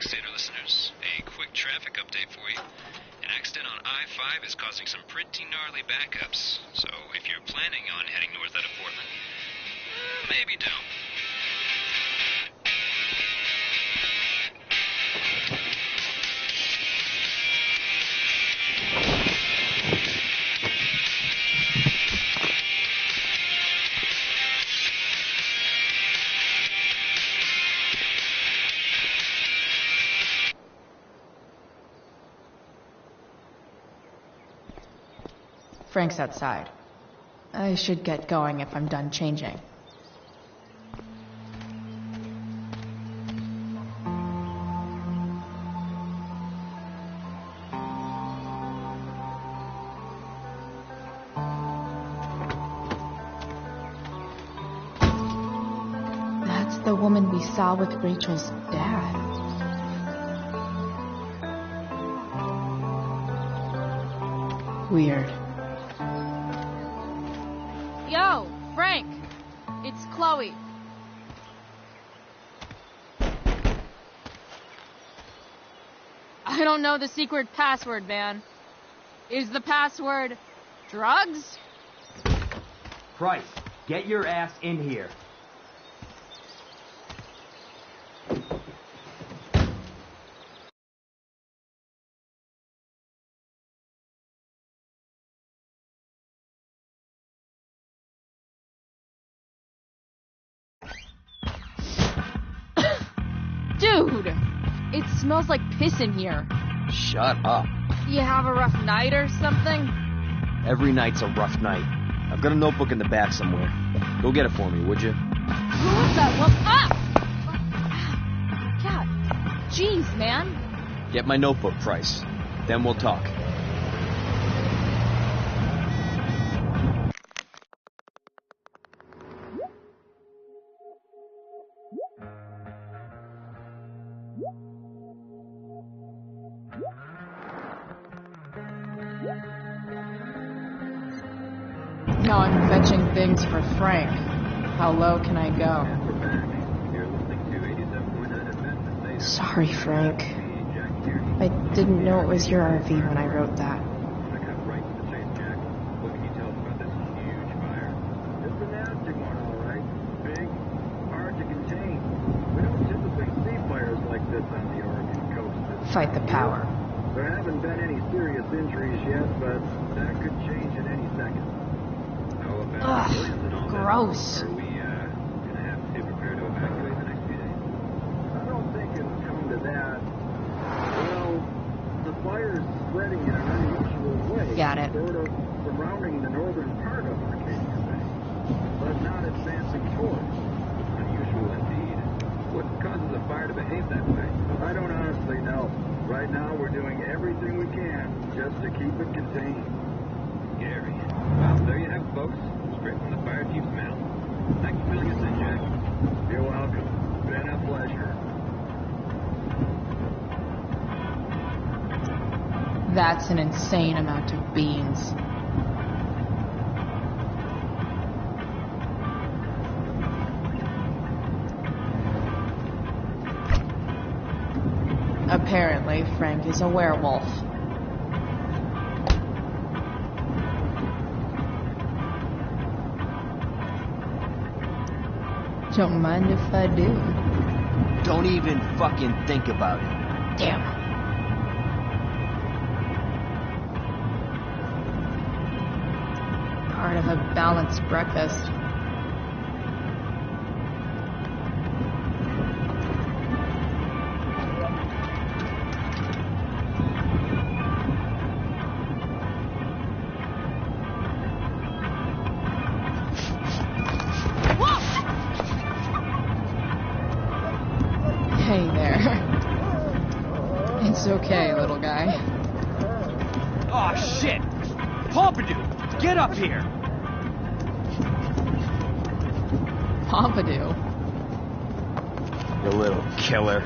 S12: Stater listeners, a quick traffic update for you. An accident on I-5 is causing some pretty gnarly backups, so if you're planning on heading north out of Portland, maybe don't.
S5: Frank's outside. I should get going if I'm done changing. That's the woman we saw with Rachel's dad. Weird. Yo, Frank! It's Chloe. I don't know the secret password, man. Is the password drugs?
S14: Price, get your ass in here.
S5: Dude! It smells like piss in here.
S14: Shut up.
S5: You have a rough night or something?
S14: Every night's a rough night. I've got a notebook in the back somewhere. Go get it for me, would you?
S5: Who was that? Well, Cat. Jeez, man.
S14: Get my notebook, Price. Then we'll talk.
S5: Now I'm fetching things for Frank. How low can I go? Sorry, Frank. I didn't know it was your RV when I wrote that. Fight the power.
S15: There haven't been any serious injuries yet, but that could change at any second.
S5: Ugh, gross.
S15: Are we gonna have to prepare to evacuate the next few days? I don't think it'll come to that. Well, the fire is spreading in an unusual way.
S5: Got it.
S15: Sort of surrounding the northern part of Arcadia Bay, but not advancing towards. Unusual indeed. What causes a fire to behave that way? I don't honestly know. Right now, we're doing everything we can just to keep it contained.
S12: Scary. Well, there you have it, folks. Straight from the fire chief's mouth. Thanks for filling us in, Jack.
S15: You're welcome. Been a pleasure.
S5: That's an insane amount of beans. Apparently, Frank is a werewolf. Don't mind if I do.
S14: Don't even fucking think about it.
S5: Damn. Part of a balanced breakfast. Hey there. It's okay, little guy.
S14: Oh, shit! Pompidou, get up here!
S5: Pompidou?
S14: You little killer.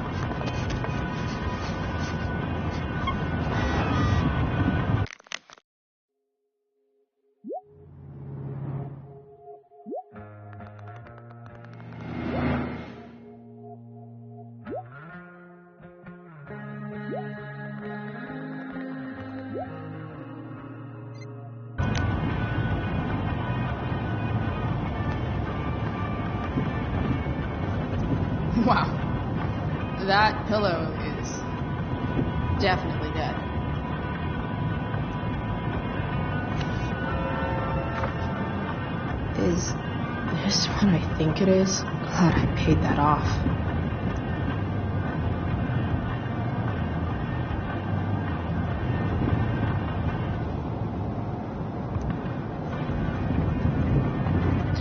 S5: Wow. That pillow is definitely dead. Is this what I think it is? Glad I paid that off.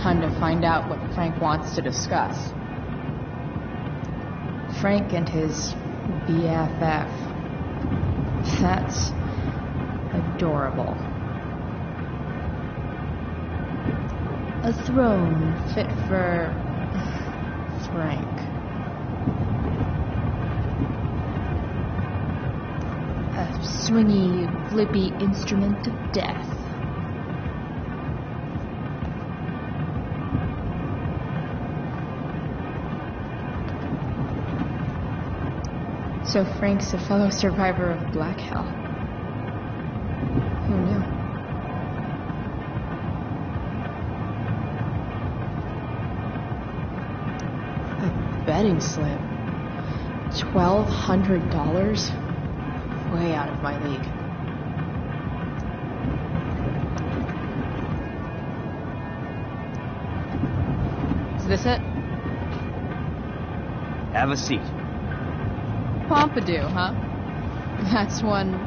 S5: Time to find out what Frank wants to discuss. Frank and his BFF. That's adorable. A throne fit for Frank. A swingy, flippy instrument of death. So Frank's a fellow survivor of Black Hell. Who knew? A betting slip. $1,200? Way out of my league. Is this it?
S14: Have a seat.
S5: Pompidou, huh? That's one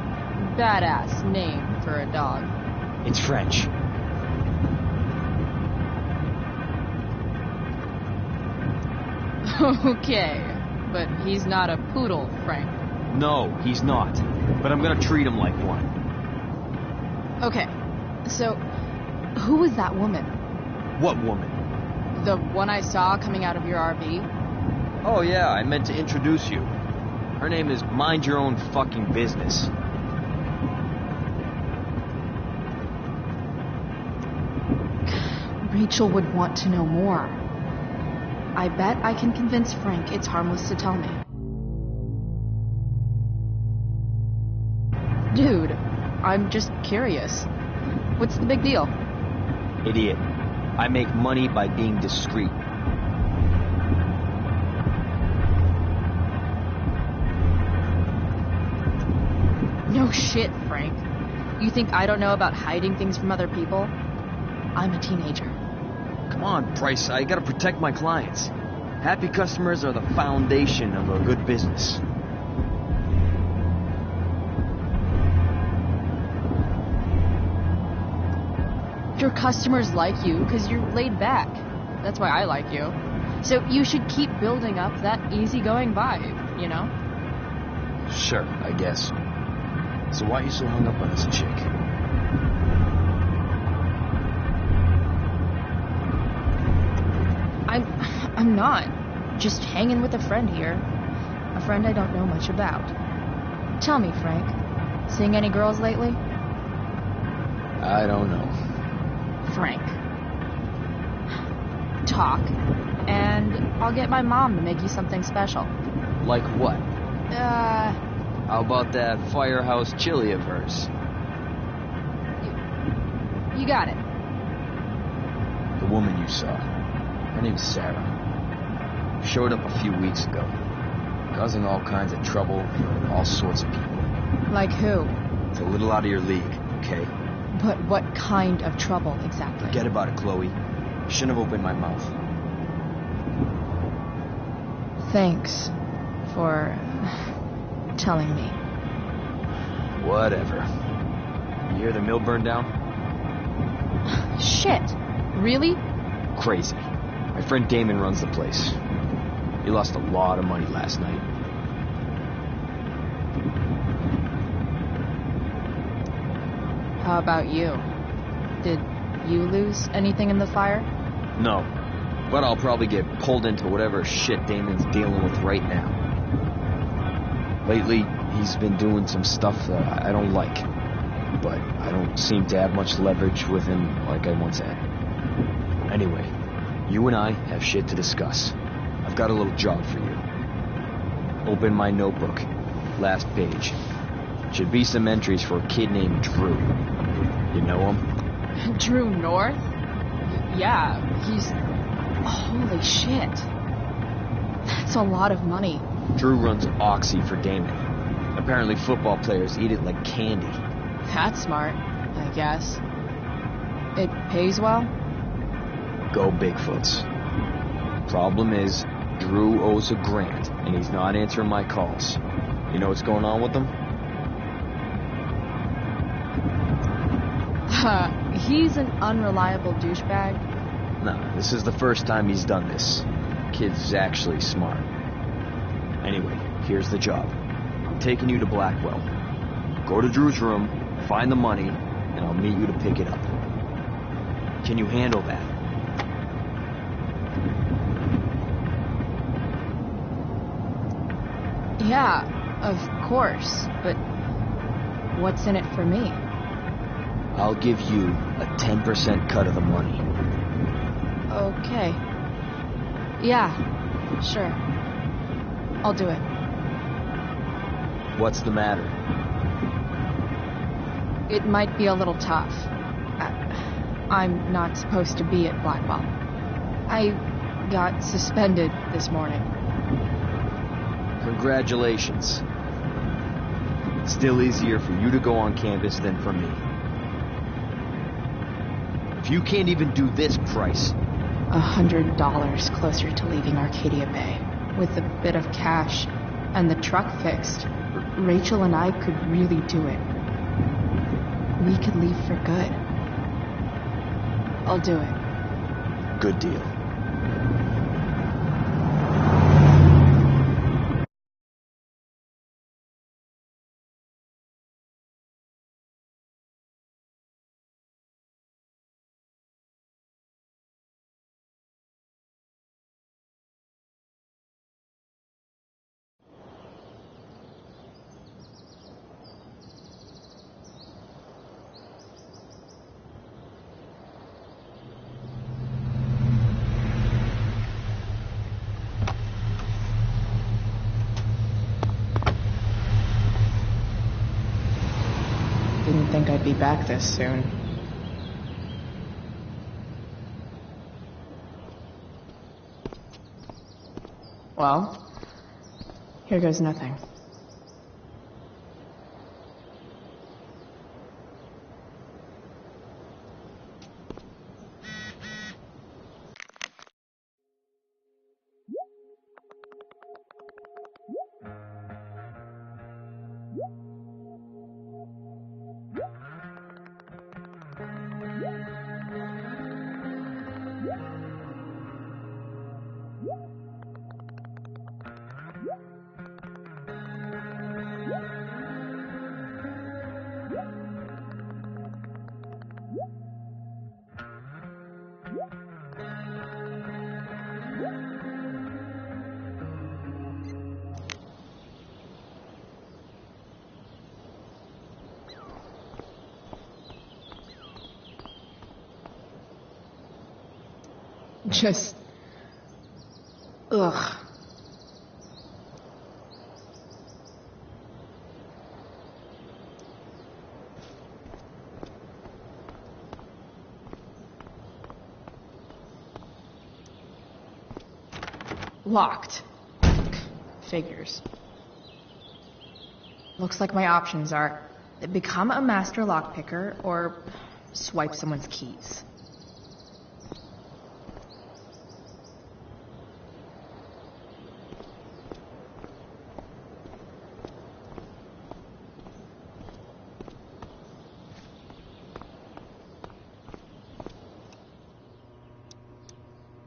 S5: badass name for a dog.
S11: It's French.
S5: Okay, but he's not a poodle, Frank.
S14: No, he's not. But I'm gonna treat him like one.
S5: Okay, so who was that woman?
S14: What woman?
S5: The one I saw coming out of your RV?
S14: Oh yeah, I meant to introduce you. Her name is Mind Your Own Fucking Business.
S5: Rachel would want to know more. I bet I can convince Frank it's harmless to tell me. Dude, I'm just curious. What's the big deal?
S14: Idiot. I make money by being discreet.
S5: No shit, Frank. You think I don't know about hiding things from other people? I'm a teenager.
S14: Come on, Bryce, I gotta protect my clients. Happy customers are the foundation of a good business.
S5: Your customers like you because you're laid back. That's why I like you. So you should keep building up that easygoing vibe, you know?
S14: Sure, I guess. So why are you so hung up on this chick?
S5: I'm not. Just hanging with a friend here. A friend I don't know much about. Tell me, Frank. Seeing any girls lately?
S14: I don't know.
S5: Frank. Talk. And I'll get my mom to make you something special.
S14: Like what? How about that firehouse chili of hers?
S5: You got it.
S14: The woman you saw. Her name's Sarah. Showed up a few weeks ago, causing all kinds of trouble for all sorts of people.
S5: Like who?
S14: It's a little out of your league, okay?
S5: But what kind of trouble exactly?
S14: Forget about it, Chloe. Shouldn't have opened my mouth.
S5: Thanks for telling me.
S14: Whatever. You hear the mill burned down?
S5: Shit. Really?
S14: Crazy. My friend Damon runs the place. He lost a lot of money last night.
S5: How about you? Did you lose anything in the fire?
S14: No. But I'll probably get pulled into whatever shit Damon's dealing with right now. Lately, he's been doing some stuff that I don't like. But I don't seem to have much leverage with him like I once had. Anyway, you and I have shit to discuss. I've got a little job for you. Open my notebook. Last page. Should be some entries for a kid named Drew. You know him?
S5: Drew North? Yeah, he's... Holy shit. That's a lot of money.
S14: Drew runs Oxy for Damon. Apparently football players eat it like candy.
S5: That's smart, I guess. It pays well?
S14: Go Bigfoots. Problem is, Drew owes a grant, and he's not answering my calls. You know what's going on with him?
S5: He's an unreliable douchebag.
S14: No, this is the first time he's done this. Kid's actually smart. Anyway, here's the job. I'm taking you to Blackwell. Go to Drew's room, find the money, and I'll meet you to pick it up. Can you handle that?
S5: Yeah, of course, but what's in it for me?
S14: I'll give you a 10% cut of the money.
S5: Okay. Yeah, sure. I'll do it.
S14: What's the matter?
S5: It might be a little tough. I'm not supposed to be at Blackwell. I got suspended this morning.
S14: Congratulations. Still easier for you to go on campus than for me. If you can't even do this price...
S5: $100 closer to leaving Arcadia Bay. With a bit of cash and the truck fixed, Rachel and I could really do it. We could leave for good. I'll do it.
S14: Good deal.
S5: Didn't think I'd be back this soon. Well, here goes nothing. Just... ugh. Locked. Figures. Looks like my options are become a master lockpicker or swipe someone's keys.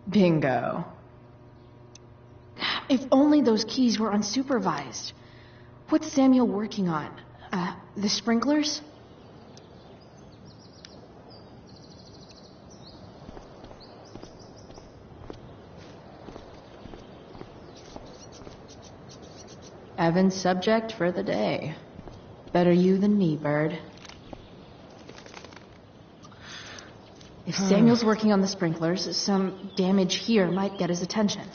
S5: Bingo. If only those keys were unsupervised. What's Samuel working on? The sprinklers? Evan's subject for the day. Better you than me, Bird. If Samuel's working on the sprinklers, some damage here might get his attention.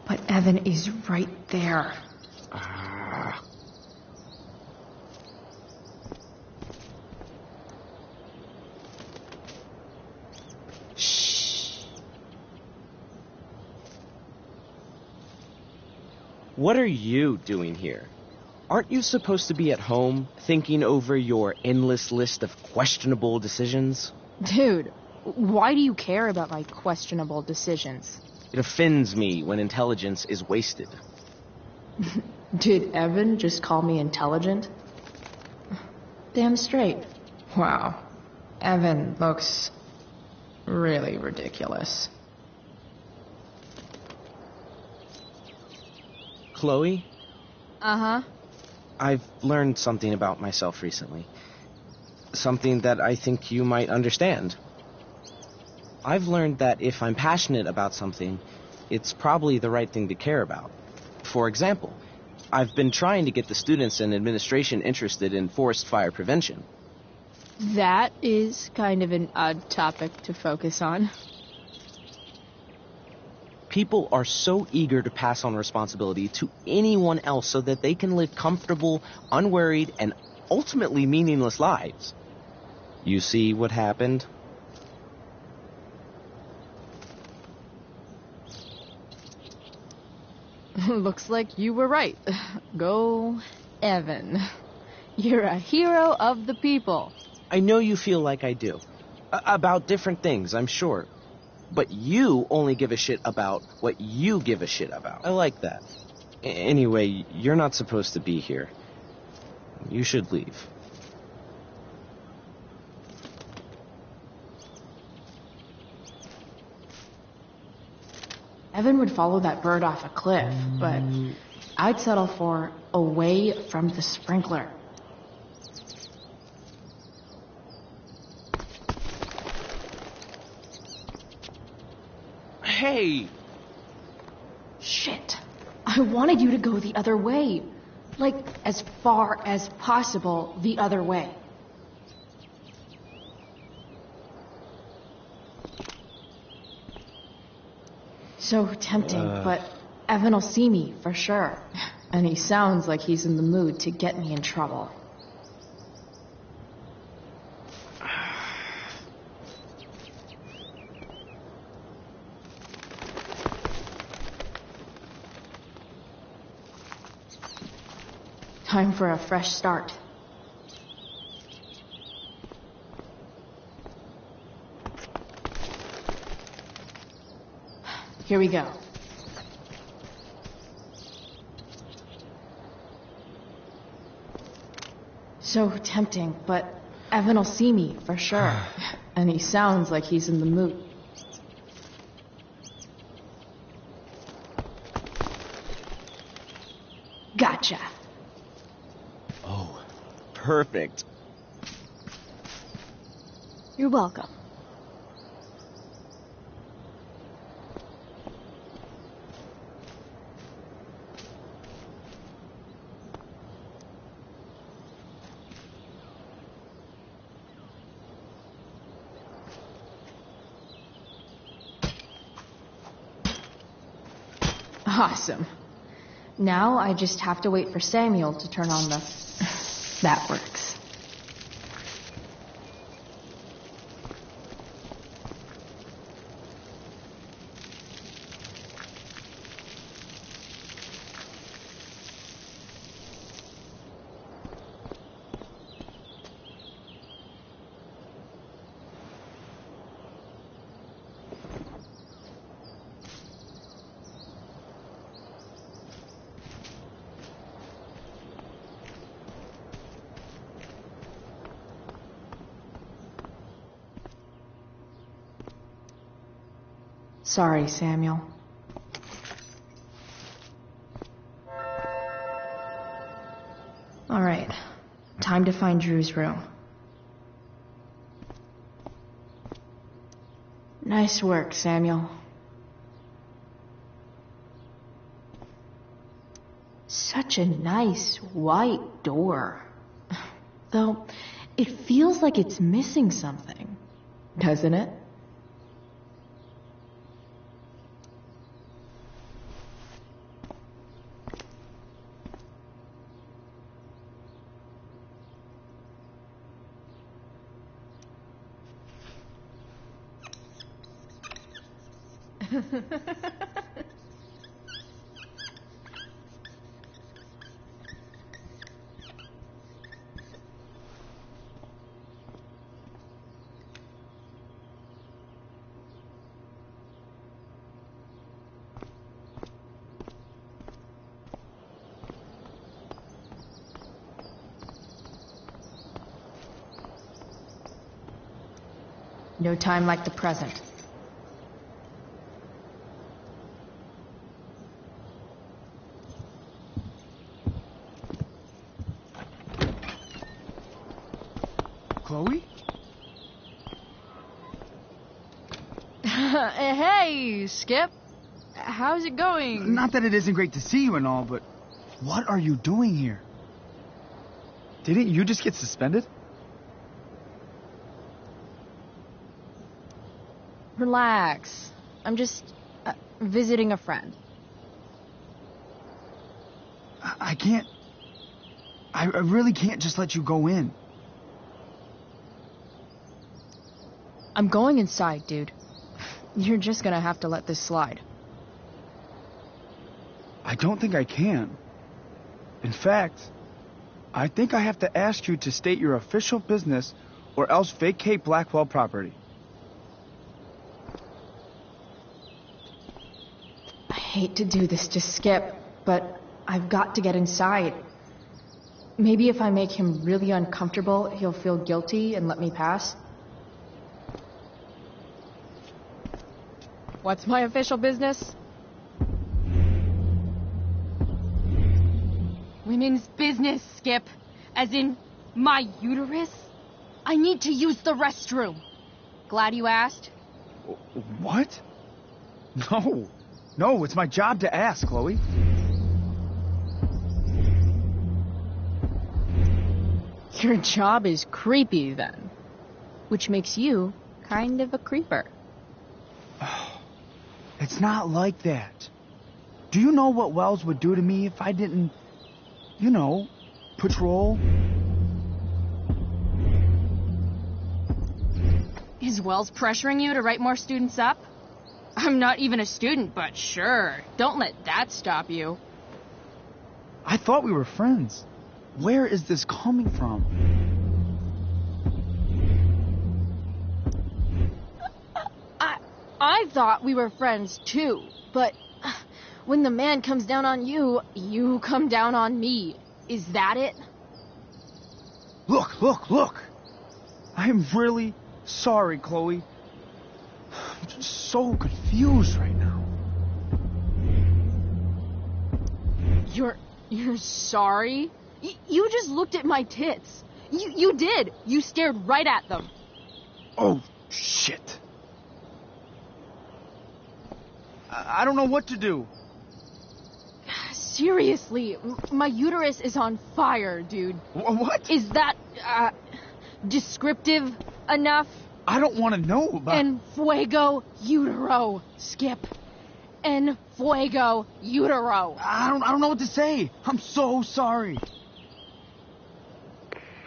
S5: But Evan is right there.
S16: Shh. What are you doing here? Aren't you supposed to be at home, thinking over your endless list of questionable decisions?
S5: Dude, why do you care about my questionable decisions?
S16: It offends me when intelligence is wasted.
S5: Did Evan just call me intelligent? Damn straight. Wow. Evan looks really ridiculous.
S16: Chloe?
S5: Uh-huh.
S16: I've learned something about myself recently. Something that I think you might understand. I've learned that if I'm passionate about something, it's probably the right thing to care about. For example, I've been trying to get the students and administration interested in forest fire prevention.
S5: That is kind of an odd topic to focus on.
S16: People are so eager to pass on responsibility to anyone else so that they can live comfortable, unworried, and ultimately meaningless lives. You see what happened?
S5: Looks like you were right. Go, Evan. You're a hero of the people.
S16: I know you feel like I do. About different things, I'm sure. But you only give a shit about what you give a shit about. I like that. Anyway, you're not supposed to be here. You should leave.
S5: Evan would follow that bird off a cliff, but I'd settle for away from the sprinkler.
S16: Hey!
S5: Shit. I wanted you to go the other way. Like, as far as possible the other way. So tempting, but Evan will see me, for sure. And he sounds like he's in the mood to get me in trouble. Time for a fresh start. Here we go. So tempting, but Evan will see me, for sure. And he sounds like he's in the mood. Gotcha.
S16: Oh, perfect.
S5: You're welcome. Awesome. Now I just have to wait for Samuel to turn on the... That works.
S7: Sorry, Samuel. All right. Time to find Drew's room. Nice work, Samuel. Such a nice white door. Though, it feels like it's missing something, doesn't it? No time like the present.
S17: Chloe?
S5: Hey, Skip. How's it going?
S17: Not that it isn't great to see you and all, but what are you doing here? Didn't you just get suspended?
S5: Relax. I'm just visiting a friend.
S17: I can't... I really can't just let you go in.
S5: I'm going inside, dude. You're just gonna have to let this slide.
S17: I don't think I can. In fact, I think I have to ask you to state your official business or else vacate Blackwell property.
S7: I hate to do this to Skip, but I've got to get inside. Maybe if I make him really uncomfortable, he'll feel guilty and let me pass.
S5: What's my official business? Women's business, Skip. As in, my uterus? I need to use the restroom. Glad you asked?
S17: What? No. No, it's my job to ask, Chloe.
S5: Your job is creepy, then. Which makes you kind of a creeper.
S17: It's not like that. Do you know what Wells would do to me if I didn't, you know, patrol?
S5: Is Wells pressuring you to write more students up? I'm not even a student, but sure. Don't let that stop you.
S17: I thought we were friends. Where is this coming from?
S5: I thought we were friends too, but when the man comes down on you, you come down on me. Is that it?
S17: Look! I am really sorry, Chloe. I'm just so confused right now.
S5: You're sorry? You just looked at my tits. You did. You stared right at them.
S17: Oh, shit. I don't know what to do.
S5: Seriously, my uterus is on fire, dude.
S17: What?
S5: Is that, descriptive enough?
S17: I don't want to know about...
S5: En fuego utero, Skip. En fuego utero.
S17: I don't know what to say. I'm so sorry.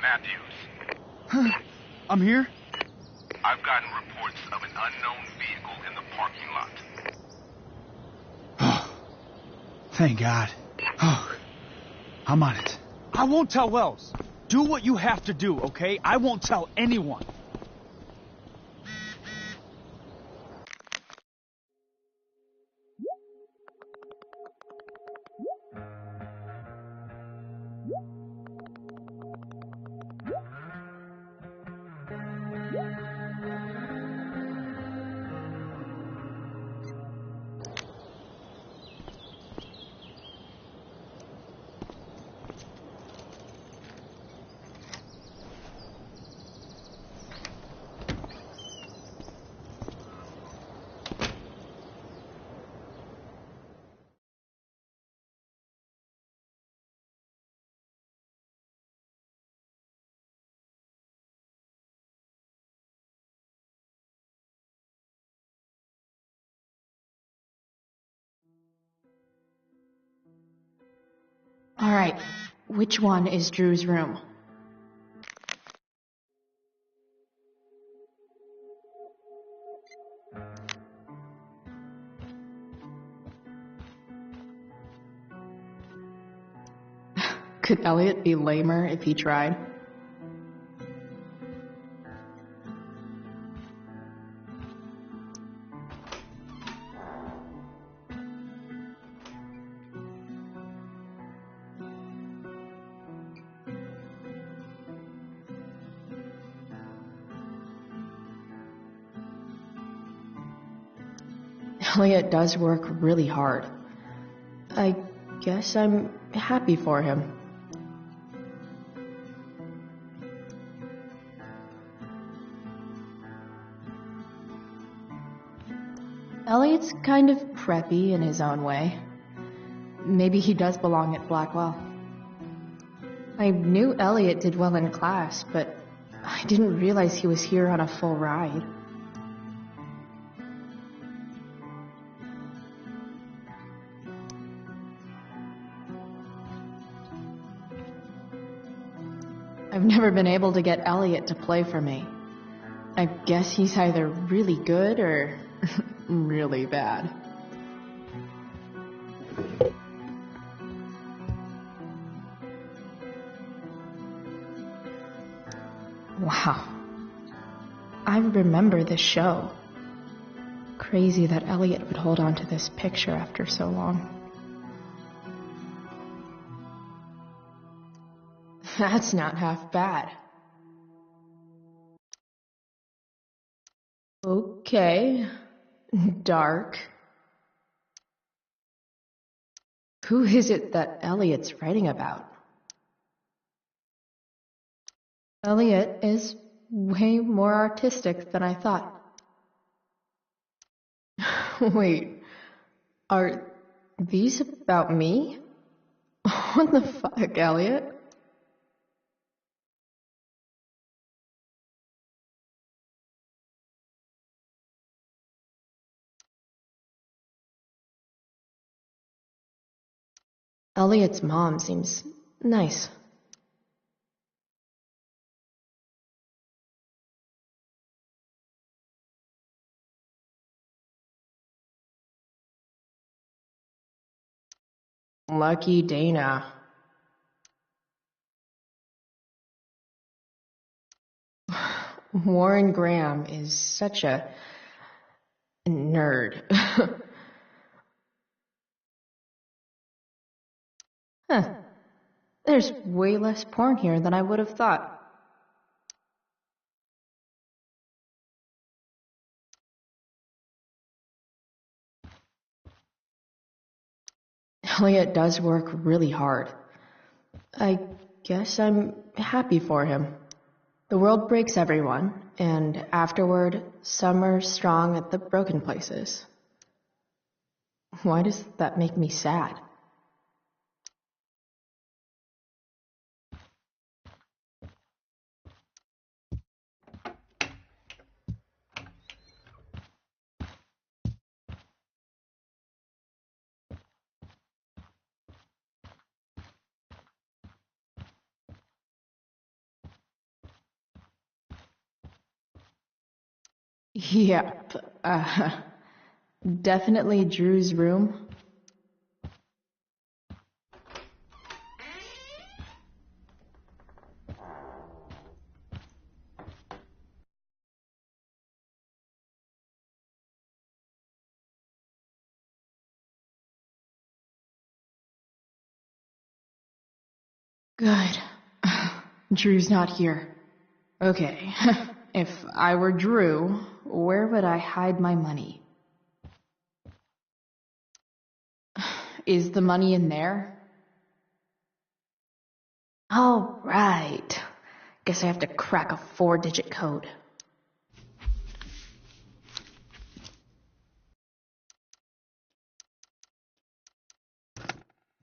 S15: Matthews.
S17: I'm here?
S15: I've gotten reports of an unknown vehicle in the parking lot.
S17: Thank God. Oh, I'm on it. I won't tell Wells. Do what you have to do, okay? I won't tell anyone.
S7: Alright, which one is Drew's room? Could Elliot be lamer if he tried? Elliot does work really hard. I guess I'm happy for him. Elliot's kind of preppy in his own way. Maybe he does belong at Blackwell. I knew Elliot did well in class, but I didn't realize he was here on a full ride. I've never been able to get Elliot to play for me. I guess he's either really good or really bad. Wow. I remember this show. Crazy that Elliot would hold on to this picture after so long. That's not half bad. Okay. Dark. Who is it that Elliot's writing about? Elliot is way more artistic than I thought. Wait, are these about me? What the fuck, Elliot? Elliot's mom seems nice. Lucky Dana. Warren Graham is such a nerd. Huh. There's way less porn here than I would have thought. Elliot does work really hard. I guess I'm happy for him. The world breaks everyone, and afterward, some are strong at the broken places. Why does that make me sad? Yep. Definitely Drew's room. Good. Drew's not here. Okay. If I were Drew, where would I hide my money? Is the money in there? Oh, right. Guess I have to crack a 4-digit code.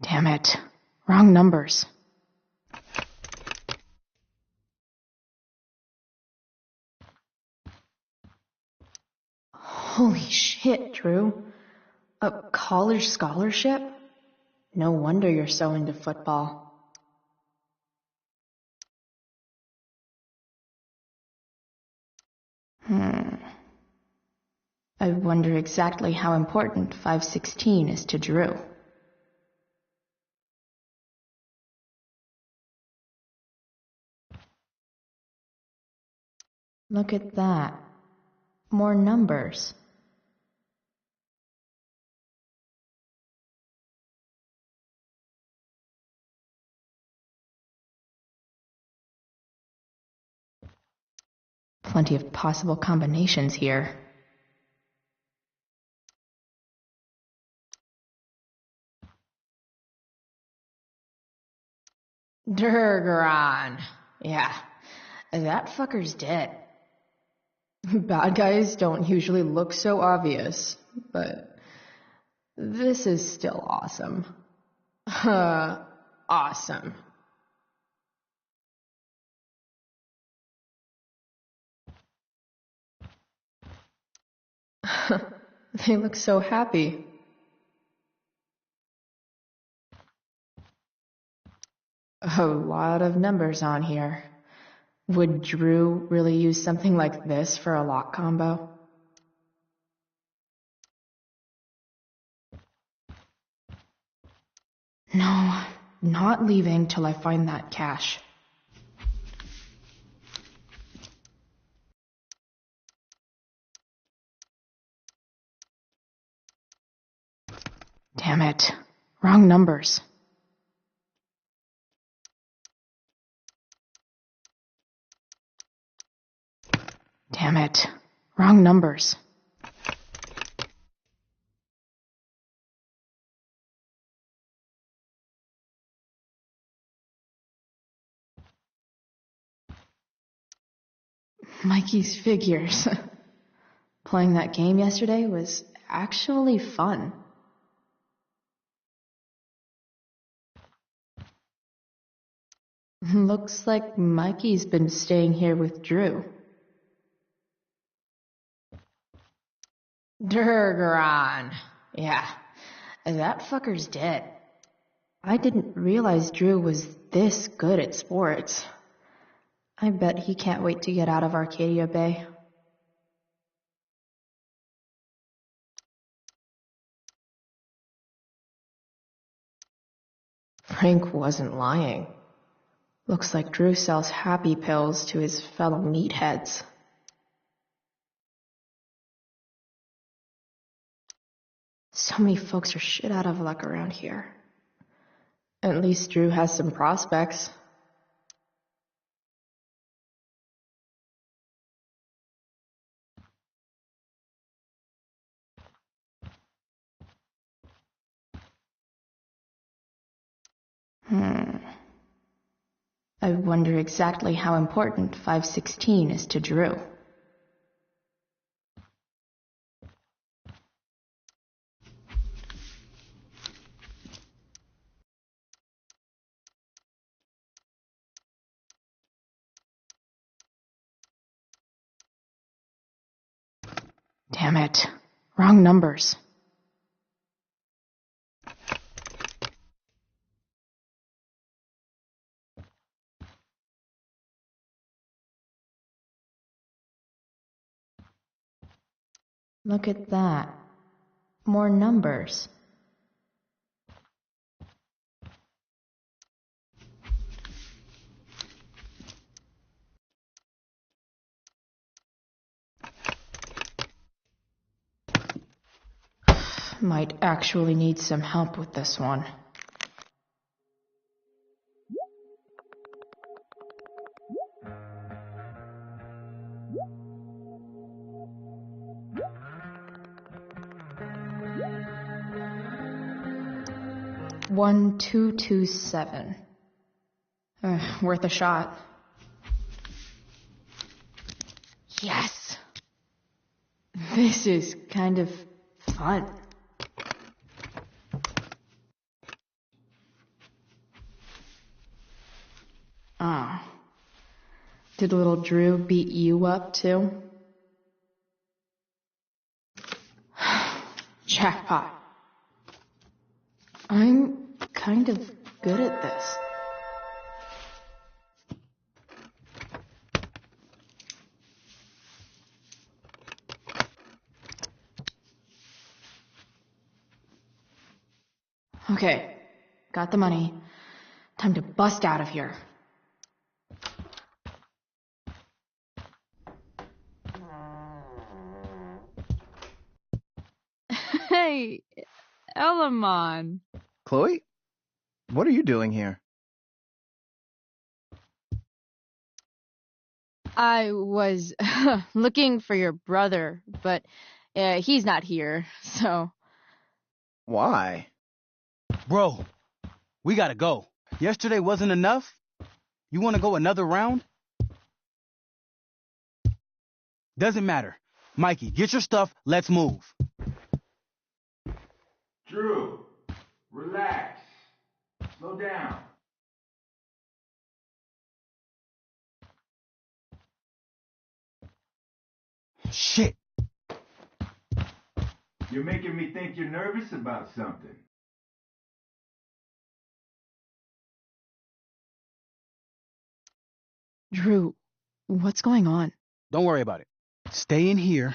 S7: Damn it. Wrong numbers. Holy shit, Drew. A college scholarship? No wonder you're so into football. I wonder exactly how important 516 is to Drew. Look at that. More numbers. Plenty of possible combinations here. Durgaron. Yeah, that fucker's dead. Bad guys don't usually look so obvious, but this is still awesome. Awesome. They look so happy. A lot of numbers on here. Would Drew really use something like this for a lock combo? No, not leaving till I find that cash. Damn it. Wrong numbers. Damn it. Wrong numbers. Mikey's figures. Playing that game yesterday was actually fun. Looks like Mikey's been staying here with Drew. Durgaron. Yeah, that fucker's dead. I didn't realize Drew was this good at sports. I bet he can't wait to get out of Arcadia Bay. Frank wasn't lying. Looks like Drew sells happy pills to his fellow meatheads. So many folks are shit out of luck around here. At least Drew has some prospects. I wonder exactly how important 516 is to Drew. Damn it. Wrong numbers. Look at that. More numbers. Might actually need some help with this one. One, 227. Worth a shot. Yes! This is kind of fun. Oh. Did little Drew beat you up too? Jackpot. I'm kind of good at this. Okay, got the money. Time to bust out of here.
S9: Hey, Elamon.
S8: Chloe? What are you doing here?
S5: I was looking for your brother, but he's not here, so...
S8: Why?
S18: Bro, we gotta go. Yesterday wasn't enough? You wanna go another round? Doesn't matter. Mikey, get your stuff, let's move.
S15: Drew, relax. Slow down.
S18: Shit.
S15: You're making me think you're nervous about something.
S5: Drew, what's going on?
S18: Don't worry about it. Stay in here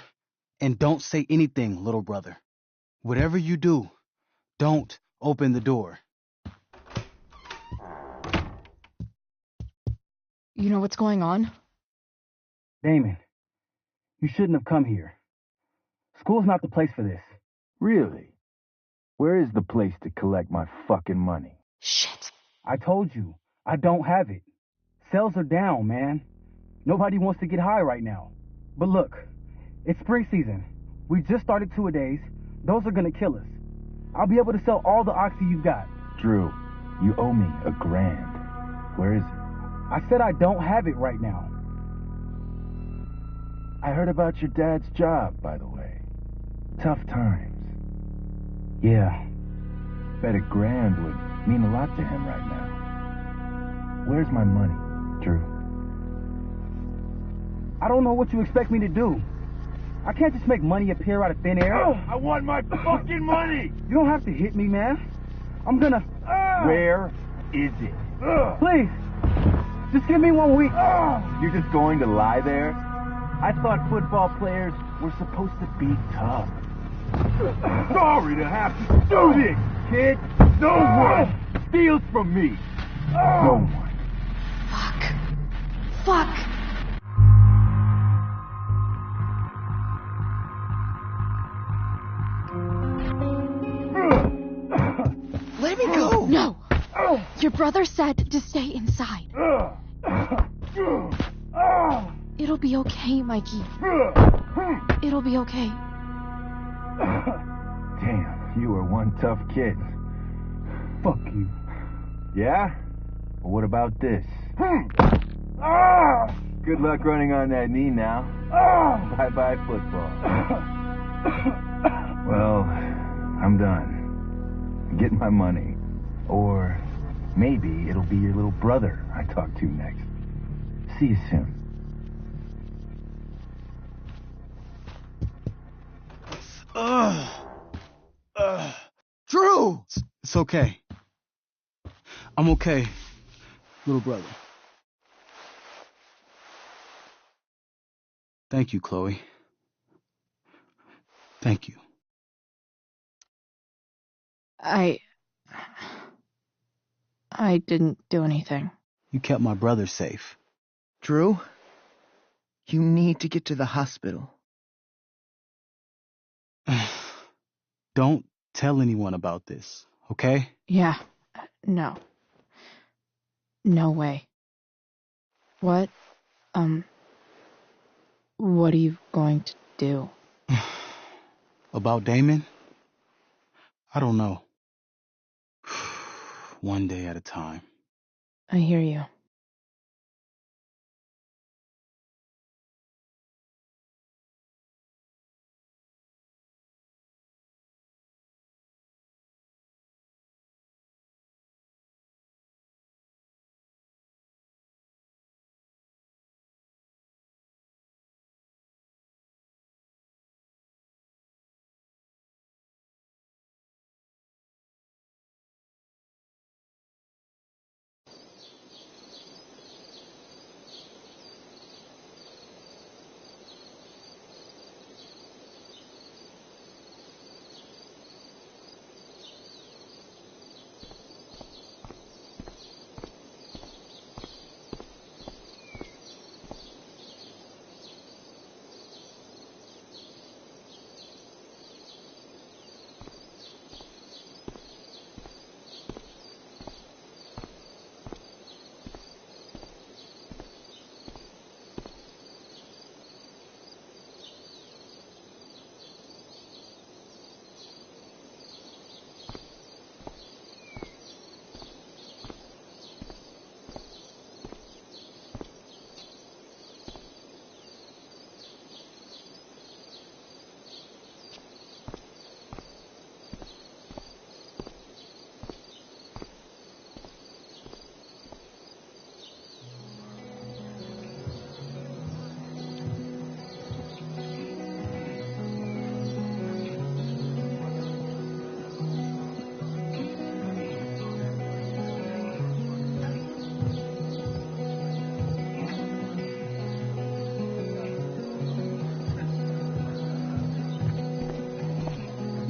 S18: and don't say anything, little brother. Whatever you do, don't open the door.
S5: You know what's going on?
S18: Damon, you shouldn't have come here. School's not the place for this.
S15: Really? Where is the place to collect my fucking money?
S5: Shit.
S18: I told you, I don't have it. Sales are down, man. Nobody wants to get high right now. But look, it's spring season. We just started 2-a-days. Those are gonna kill us. I'll be able to sell all the oxy you've got.
S15: Drew, you owe me $1,000. Where is it?
S18: I said I don't have it right now.
S15: I heard about your dad's job, by the way. Tough times.
S18: Yeah.
S15: Bet $1,000 would mean a lot to him right now. Where's my money, Drew?
S18: I don't know what you expect me to do. I can't just make money appear out of thin air.
S15: I want my fucking money!
S18: You don't have to hit me, man. I'm gonna...
S15: Where is it?
S18: Please, just give me 1 week.
S15: You're just going to lie there? I thought football players were supposed to be tough. Sorry to have to do this, kid. No one steals from me. No one.
S7: Fuck!
S18: Let me go!
S5: No! Your brother said to stay inside. It'll be okay, Mikey. It'll be okay.
S15: Damn, you are one tough kid. Fuck you. Yeah? Well, what about this? Good luck running on that knee now. Bye-bye football. Well, I'm done. Get my money. Or maybe it'll be your little brother I talk to next. See you soon.
S18: Drew! It's okay. I'm okay, little brother. Thank you, Chloe. Thank you.
S5: I didn't do anything.
S18: You kept my brother safe.
S8: Drew, you need to get to the hospital.
S18: Don't tell anyone about this, okay?
S5: Yeah. No. No way. What are you going to do?
S18: About Damon? I don't know. One day at a time.
S5: I hear you.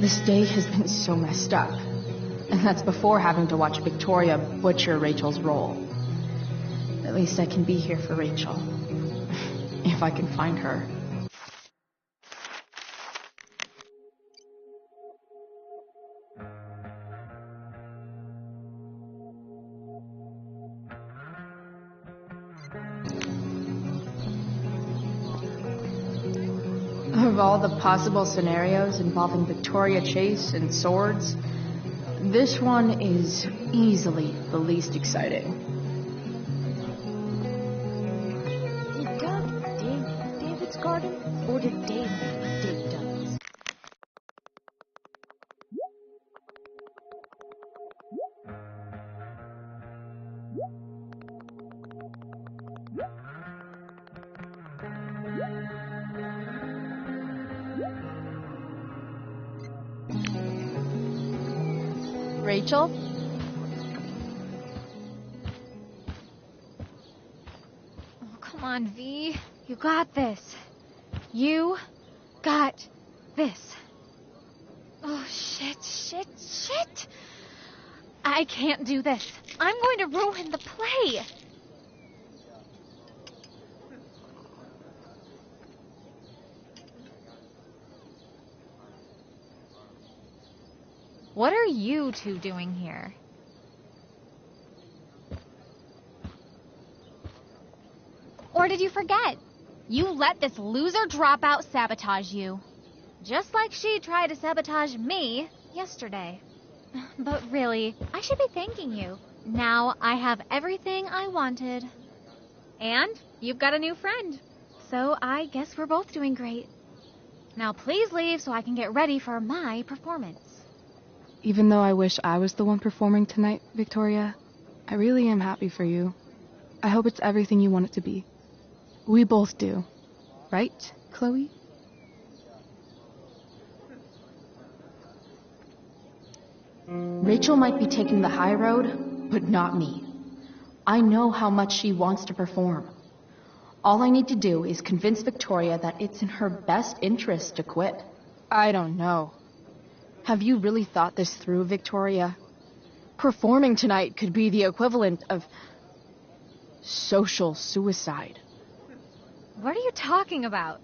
S5: This day has been so messed up. And that's before having to watch Victoria butcher Rachel's role. At least I can be here for Rachel. If I can find her. Of all the possible scenarios involving Victoria Chase and swords, this one is easily the least exciting.
S4: Did Doug dig David's garden, or did Dave dig Doug's?
S5: Rachel?
S4: Oh, come on, V. You got this. You got this. Oh, shit. I can't do this. I'm going to ruin the play. What are you two doing here? Or did you forget? You let this loser dropout sabotage you. Just like she tried to sabotage me yesterday. But really, I should be thanking you. Now I have everything I wanted. And you've got a new friend. So I guess we're both doing great. Now please leave so I can get ready for my performance.
S1: Even though I wish I was the one performing tonight, Victoria, I really am happy for you. I hope it's everything you want it to be. We both do. Right, Chloe?
S7: Rachel might be taking the high road, but not me. I know how much she wants to perform. All I need to do is convince Victoria that it's in her best interest to quit.
S5: I don't know. Have you really thought this through, Victoria? Performing tonight could be the equivalent of social suicide.
S4: What are you talking about?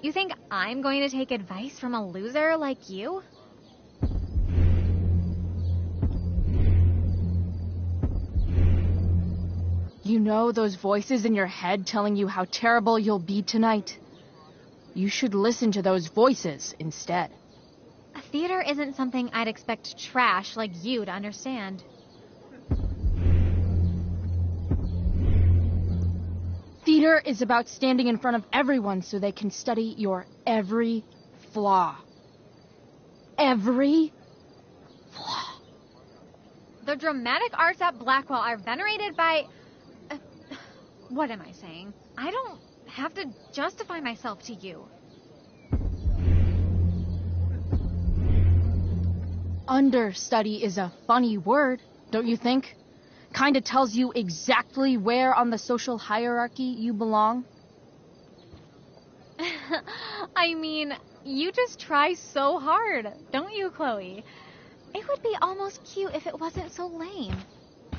S4: You think I'm going to take advice from a loser like you?
S5: You know those voices in your head telling you how terrible you'll be tonight? You should listen to those voices instead.
S4: A theater isn't something I'd expect trash like you to understand.
S5: Theater is about standing in front of everyone so they can study your every flaw. Every flaw.
S4: The dramatic arts at Blackwell are venerated by... what am I saying? I don't have to justify myself to you.
S5: Understudy is a funny word, don't you think? Kinda tells you exactly where on the social hierarchy you belong.
S4: I mean, you just try so hard, don't you, Chloe? It would be almost cute if it wasn't so lame.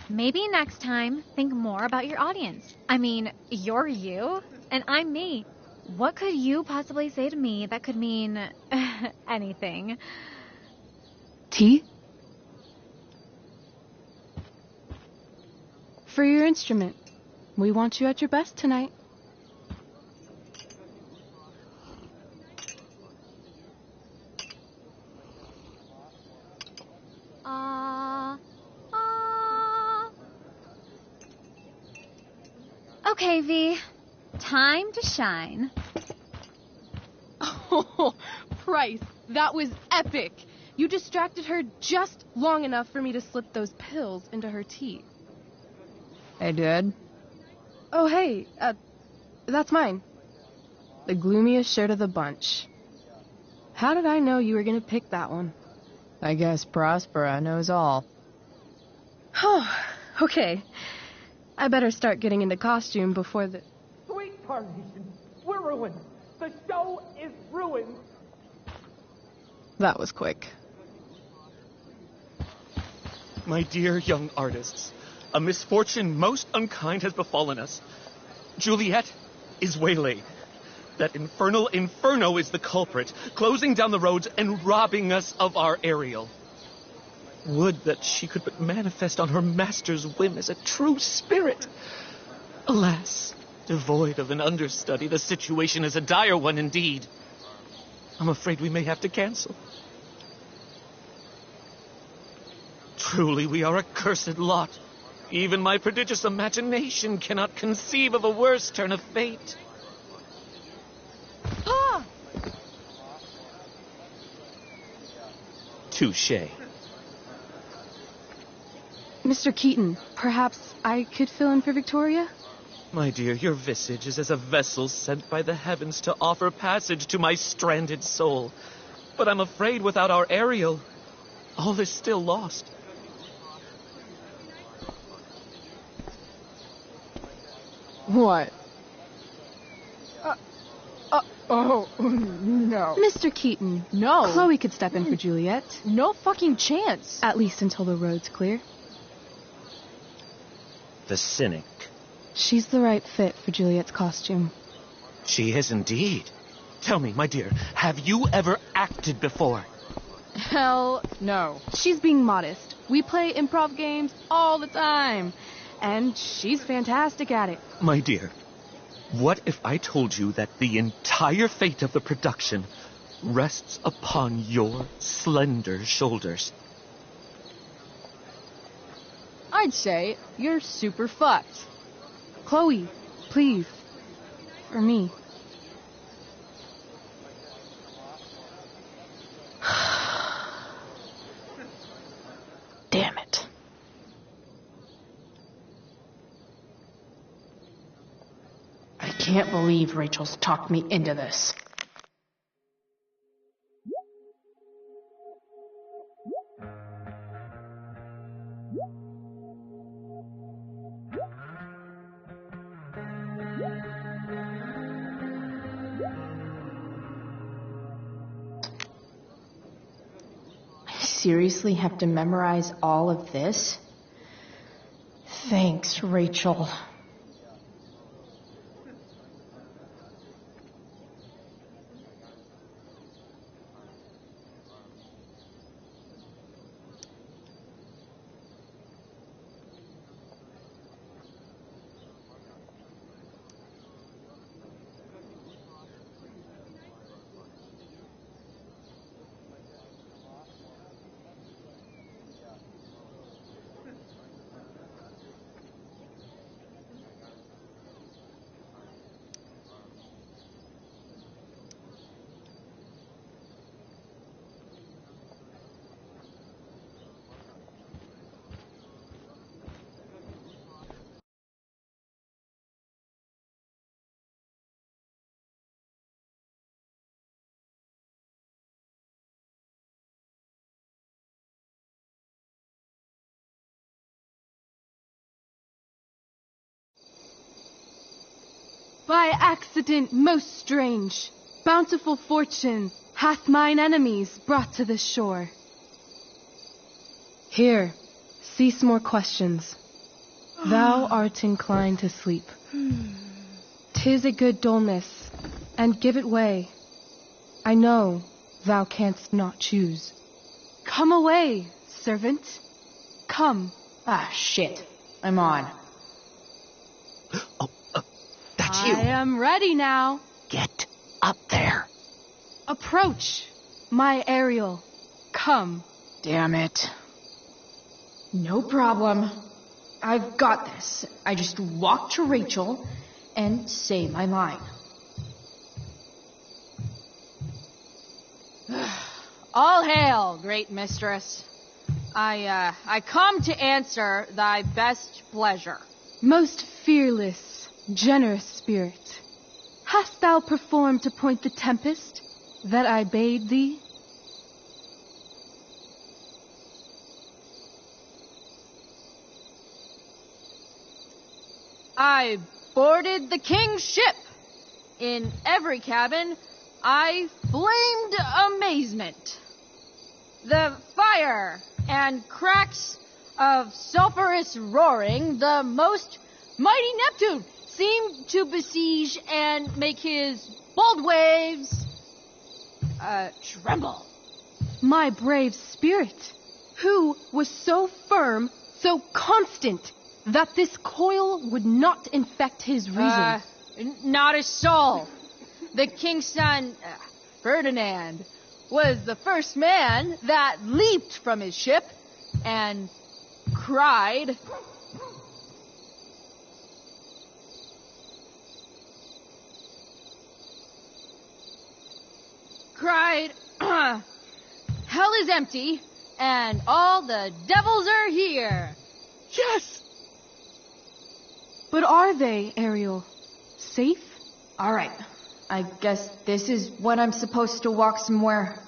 S4: Maybe next time, think more about your audience. I mean, you're you, and I'm me. What could you possibly say to me that could mean anything?
S1: Tea? For your instrument. We want you at your best tonight.
S4: Okay, V. Time to shine.
S1: Oh, Price, that was epic. You distracted her just long enough for me to slip those pills into her tea.
S5: I did?
S1: Oh, hey, that's mine. The gloomiest shirt of the bunch. How did I know you were gonna pick that one?
S5: I guess Prospera knows all.
S1: Oh, okay. I better start getting into costume before the...
S19: Sweet Carnation, we're ruined. The show is ruined.
S5: That was quick.
S19: My dear young artists, a misfortune most unkind has befallen us. Juliet is waylaid. That infernal inferno is the culprit, closing down the roads and robbing us of our Ariel. Would that she could but manifest on her master's whim as a true spirit. Alas, devoid of an understudy, the situation is a dire one indeed. I'm afraid we may have to cancel. Truly, we are a cursed lot. Even my prodigious imagination cannot conceive of a worse turn of fate. Ah! Touché.
S1: Mr. Keaton, perhaps I could fill in for Victoria?
S19: My dear, your visage is as a vessel sent by the heavens to offer passage to my stranded soul. But I'm afraid without our Ariel, all is still lost.
S5: What? Oh, no.
S1: Mr. Keaton.
S5: No.
S1: Chloe could step in for Juliet.
S5: No fucking chance.
S1: At least until the road's clear.
S19: The cynic.
S1: She's the right fit for Juliet's costume.
S19: She is indeed. Tell me, my dear, have you ever acted before?
S5: Hell no.
S1: She's being modest. We play improv games all the time. And she's fantastic at it.
S19: My dear, what if I told you that the entire fate of the production rests upon your slender shoulders?
S5: I'd say you're super fucked.
S1: Chloe, please. For me.
S5: Damn it. I can't believe Rachel's talked me into this. I seriously have to memorize all of this? Thanks, Rachel.
S1: By accident most strange, bountiful fortune hath mine enemies brought to this shore. Here, cease more questions. Thou art inclined to sleep. 'Tis a good dullness, and give it way. I know thou canst not choose. Come away, servant. Come.
S5: Ah, shit. I'm on.
S19: That's you.
S1: I am ready now.
S19: Get up there.
S1: Approach, my Ariel. Come.
S5: Damn it. No problem. I've got this. I just walk to Rachel and say my line. All hail, great mistress. I come to answer thy best pleasure.
S1: Most fearless, generous spirit, hast thou performed to point the tempest that I bade thee?
S5: I boarded the king's ship. In every cabin, I flamed amazement.
S20: the fire and cracks of sulphurous roaring, the most mighty Neptune seemed to besiege and make his bold waves tremble.
S1: My brave spirit, who was so firm, so constant, that this coil would not infect his reason.
S20: Not a soul. The king's son, Ferdinand, was the first man that leaped from his ship and cried, hell is empty and all the devils are here.
S1: Yes! But are they, Ariel? Safe?
S13: All right. I guess this is when I'm supposed to walk somewhere.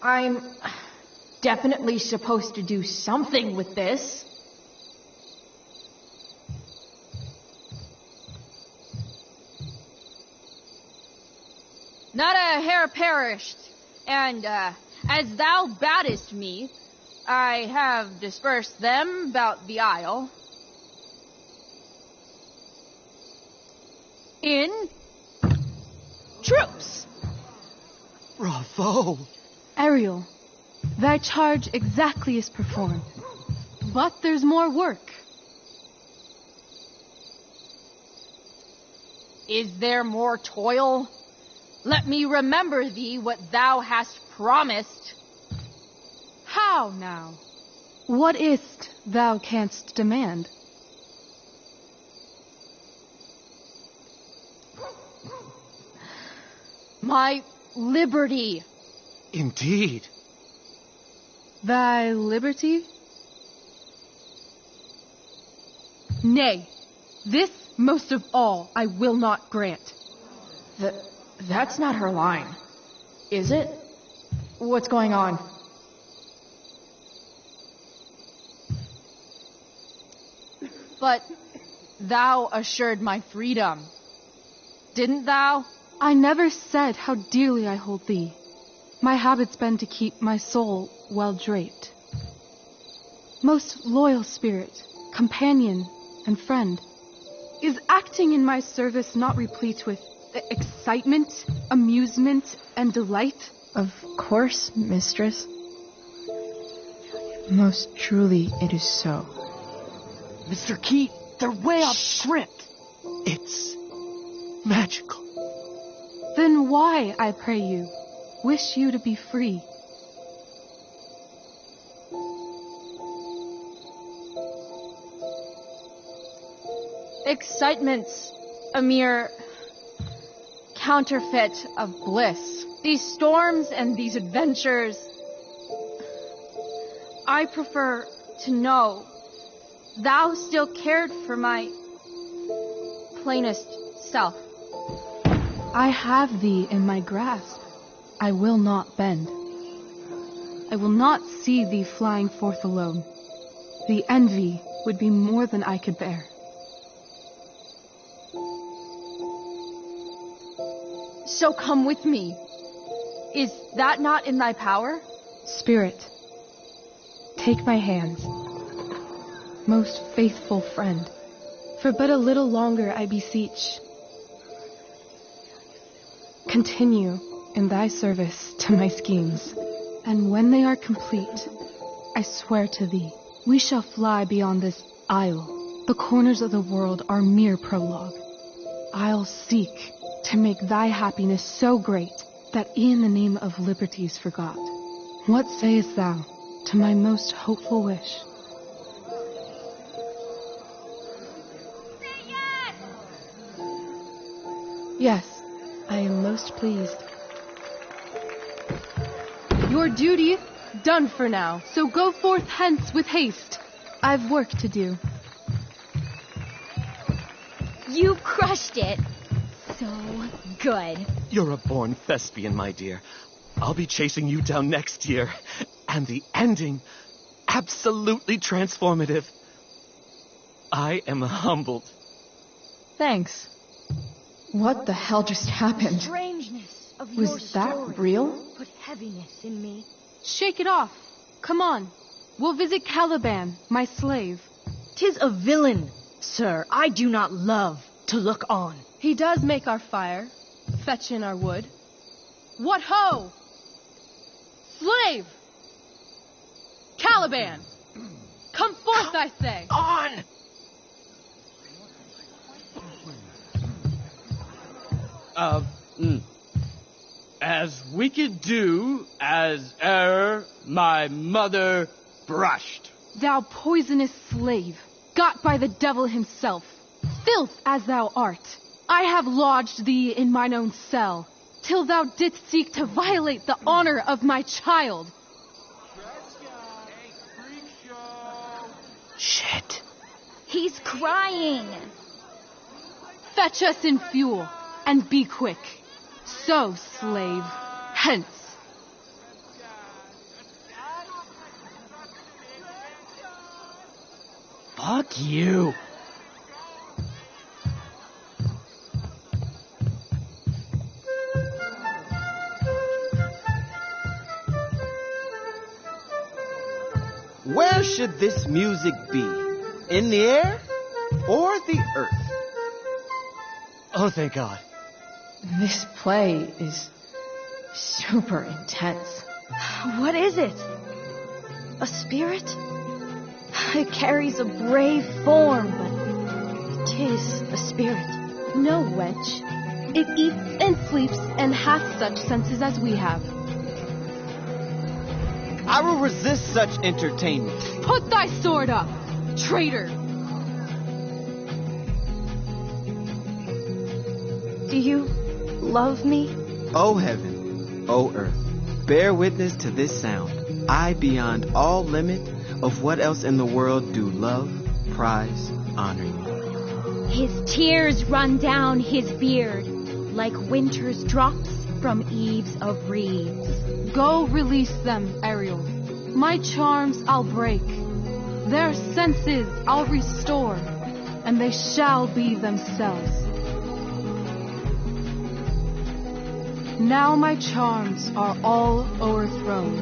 S13: I'm definitely supposed to do something with this.
S20: Not a hair perished, and as thou badest me, I have dispersed them about the isle. In troops.
S19: Bravo!
S1: Ariel, thy charge exactly is performed. But there's more work.
S20: Is there more toil? Let me remember thee what thou hast promised.
S1: How now? What is't thou canst demand?
S20: My liberty.
S19: Indeed.
S1: Thy liberty? Nay, this most of all I will not grant.
S13: That's not her line. Is it? What's going on?
S20: But thou assured my freedom, didn't thou?
S1: I never said how dearly I hold thee. My habit's been to keep my soul well draped. Most loyal spirit, companion, and friend, is acting in my service not replete with excitement, amusement, and delight?
S7: Of course, mistress. Most truly it is so.
S19: Mr. Keat, they're way off script. It's magical.
S1: Then why, I pray you, wish you to be free?
S20: Excitement's a mere counterfeit of bliss. These storms and these adventures, I prefer to know thou still cared for my plainest self.
S1: I have thee in my grasp. I will not bend. I will not see thee flying forth alone. The envy would be more than I could bear.
S20: So come with me. Is that not in thy power?
S1: Spirit, take my hands. Most faithful friend, for but a little longer I beseech. Continue in thy service to my schemes, and when they are complete, I swear to thee, we shall fly beyond this isle. The corners of the world are mere prologue. I'll seek to make thy happiness so great that e'en the name of liberty's forgot. What sayest thou to my most hopeful wish?
S20: Say yes!
S1: Yes, I am most pleased. Your duty done for now, so go forth hence with haste. I've work to do.
S4: You crushed it. So good.
S19: You're a born thespian, my dear. I'll be chasing you down next year. And the ending, absolutely transformative. I am humbled.
S20: Thanks.
S7: What the hell just happened?
S20: Strangeness of your
S7: Was that
S20: story
S7: real?
S20: put heaviness in me.
S1: Shake it off. Come on. We'll visit Caliban, my slave.
S20: 'Tis a villain, sir, I do not love to look on.
S1: He does make our fire, fetch in our wood. What ho! Slave! Caliban! Come forth, I say!
S19: On!
S21: As wicked do as e'er my mother brushed.
S1: Thou poisonous slave, got by the devil himself, filth as thou art, I have lodged thee in mine own cell, till thou didst seek to violate the honor of my child.
S19: Shit.
S4: He's crying.
S1: Fetch us in fuel, and be quick. So, slave, hence.
S21: Fuck you.
S16: Where should this music be? In the air or the earth?
S11: Oh, thank God.
S7: This play is super intense.
S20: What is it? A spirit? It carries a brave form, but 'tis a spirit.
S1: No, wench. It eats and sleeps and hath such senses as we have.
S16: I will resist such entertainment.
S1: Put thy sword up, traitor!
S20: Do you love me?
S16: O heaven, O earth, bear witness to this sound. I, beyond all limit of what else in the world do love, prize, honor you.
S4: His tears run down his beard like winter's drops from eaves of reeds.
S1: Go release them, Ariel. My charms I'll break. Their senses I'll restore, and they shall be themselves. Now my charms are all o'erthrown,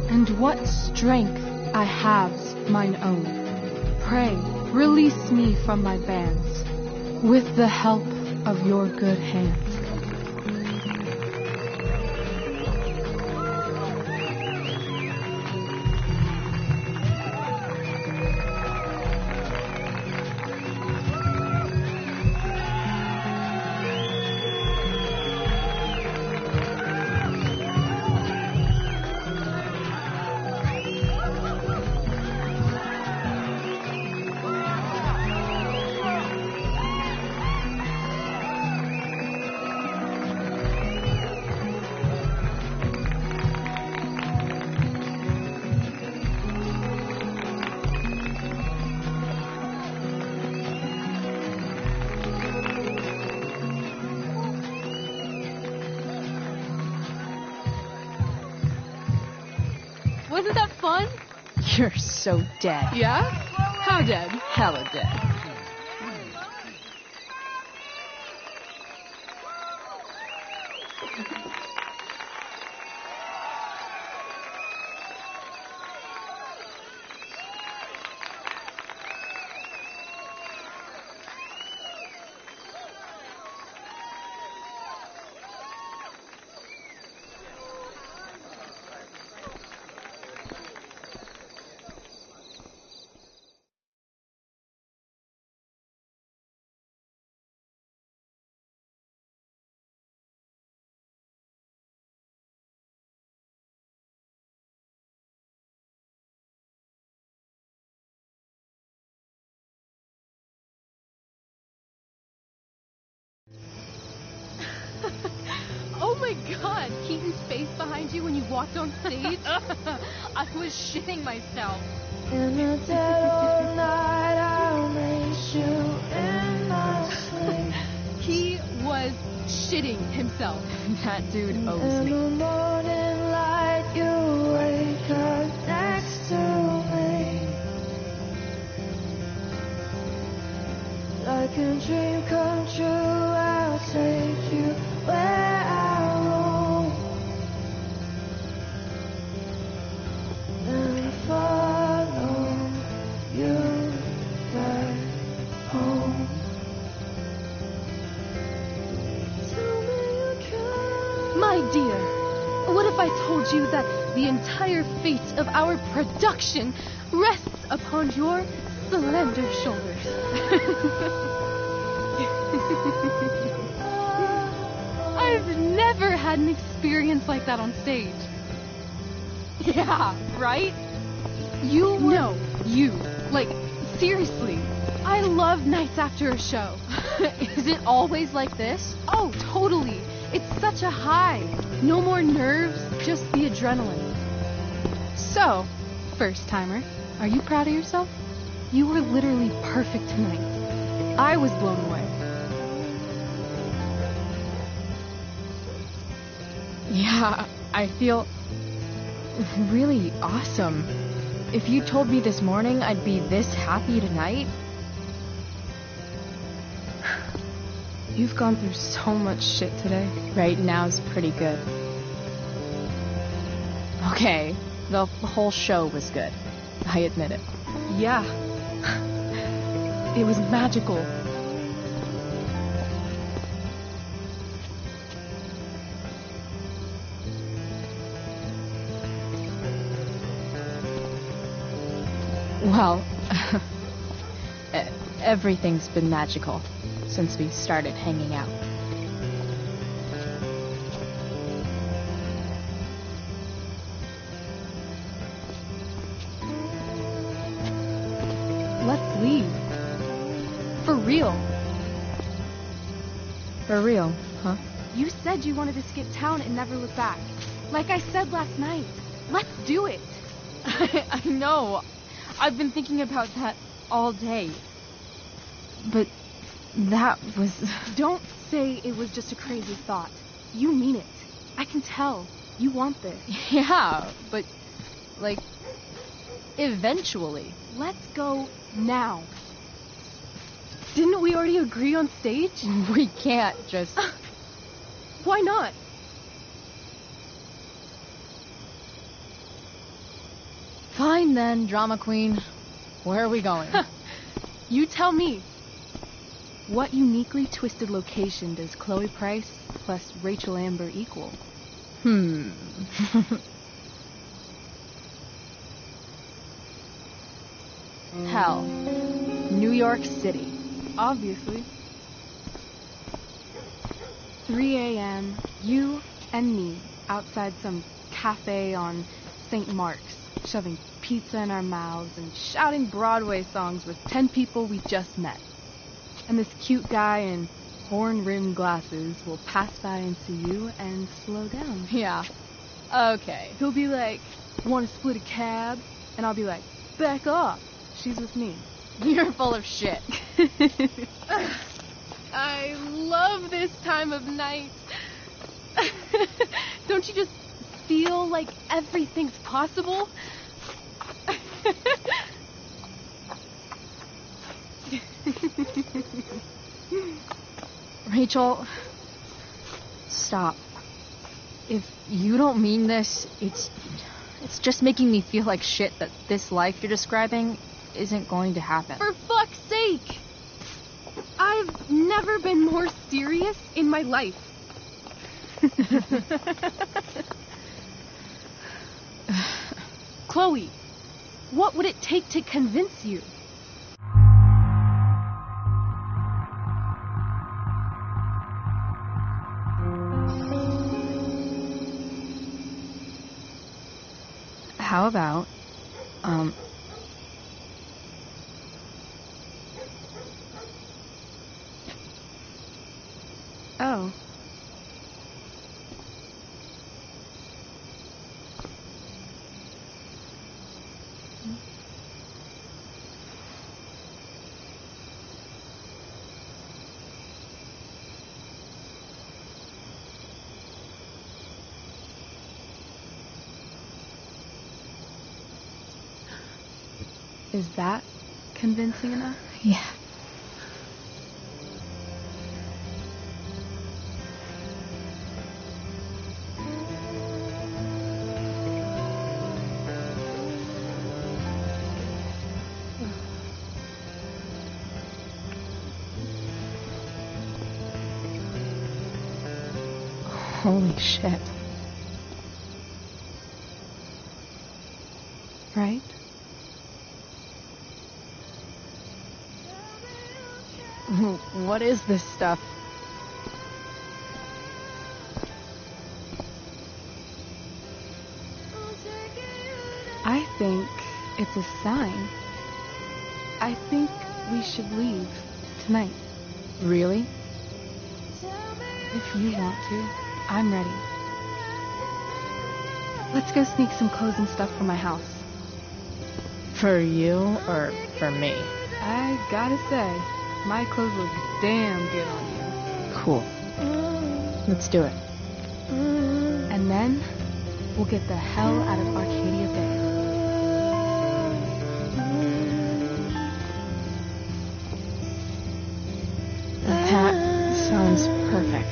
S1: and what strength I have's mine own. Pray, release me from my bands, with the help of your good hands. Wasn't that fun?
S5: You're so dead.
S1: Yeah? How dead?
S5: Hella dead.
S1: Oh my god, Keaton's face behind you when you walked on stage? I was shitting myself.
S22: In the dead of night, I'll meet you in my sleep.
S1: He was shitting himself.
S5: That dude owes
S22: In
S5: me.
S22: the morning light, you wake up next to me. Like a dream come true, I'll take
S1: remind you that the entire fate of our production rests upon your slender shoulders. I've never had an experience like that on stage.
S20: Yeah, right?
S1: You were... No, you. Like, seriously. I love nights after a show.
S20: Is it always like this?
S1: Oh, totally. It's such a high. No more nerves, just the adrenaline. So, first timer, are you proud of yourself? You were literally perfect tonight. I was blown away.
S5: Yeah, I feel really awesome. If you told me this morning I'd be this happy tonight...
S1: You've gone through so much shit today.
S5: Right now's pretty good. Okay, the whole show was good. I admit it.
S1: Yeah. It was magical.
S5: Well, everything's been magical since we started hanging out.
S1: Let's leave. For real.
S5: For real, huh?
S1: You said you wanted to skip town and never look back. Like I said last night. Let's do it.
S5: I know. I've been thinking about that all day. But that was...
S1: Don't say it was just a crazy thought. You mean it. I can tell. You want this.
S5: Yeah, but, like, eventually.
S1: Let's go now. Didn't we already agree on stage?
S5: We can't just...
S1: Why not?
S5: Fine then, drama queen. Where are we going?
S1: You tell me. What uniquely twisted location does Chloe Price plus Rachel Amber equal?
S5: Hell. New York City.
S1: Obviously. 3 a.m., you and me outside some cafe on St. Mark's, shoving pizza in our mouths and shouting Broadway songs with 10 people we just met. And this cute guy in horn-rimmed glasses will pass by and see you and slow down.
S5: Yeah. Okay.
S1: He'll be like, want to split a cab? And I'll be like, back off. She's with me.
S5: You're full of shit.
S1: I love this time of night. Don't you just feel like everything's possible?
S5: Rachel, stop. If you don't mean this, it's just making me feel like shit that this life you're describing isn't going to happen.
S1: For fuck's sake! I've never been more serious in my life. Chloe, what would it take to convince you?
S5: How about,
S1: Oh. Is that convincing enough?
S5: Yeah. Holy shit.
S1: right?
S5: What is this stuff?
S1: I think it's a sign. I think we should leave tonight.
S5: Really?
S1: If you want to, I'm ready. Let's go sneak some clothes and stuff from my house.
S5: For you or for me?
S1: I gotta say, my clothes look damn good on you.
S5: Cool. Let's do it.
S1: And then, we'll get the hell out of Arcadia Bay.
S5: That sounds perfect.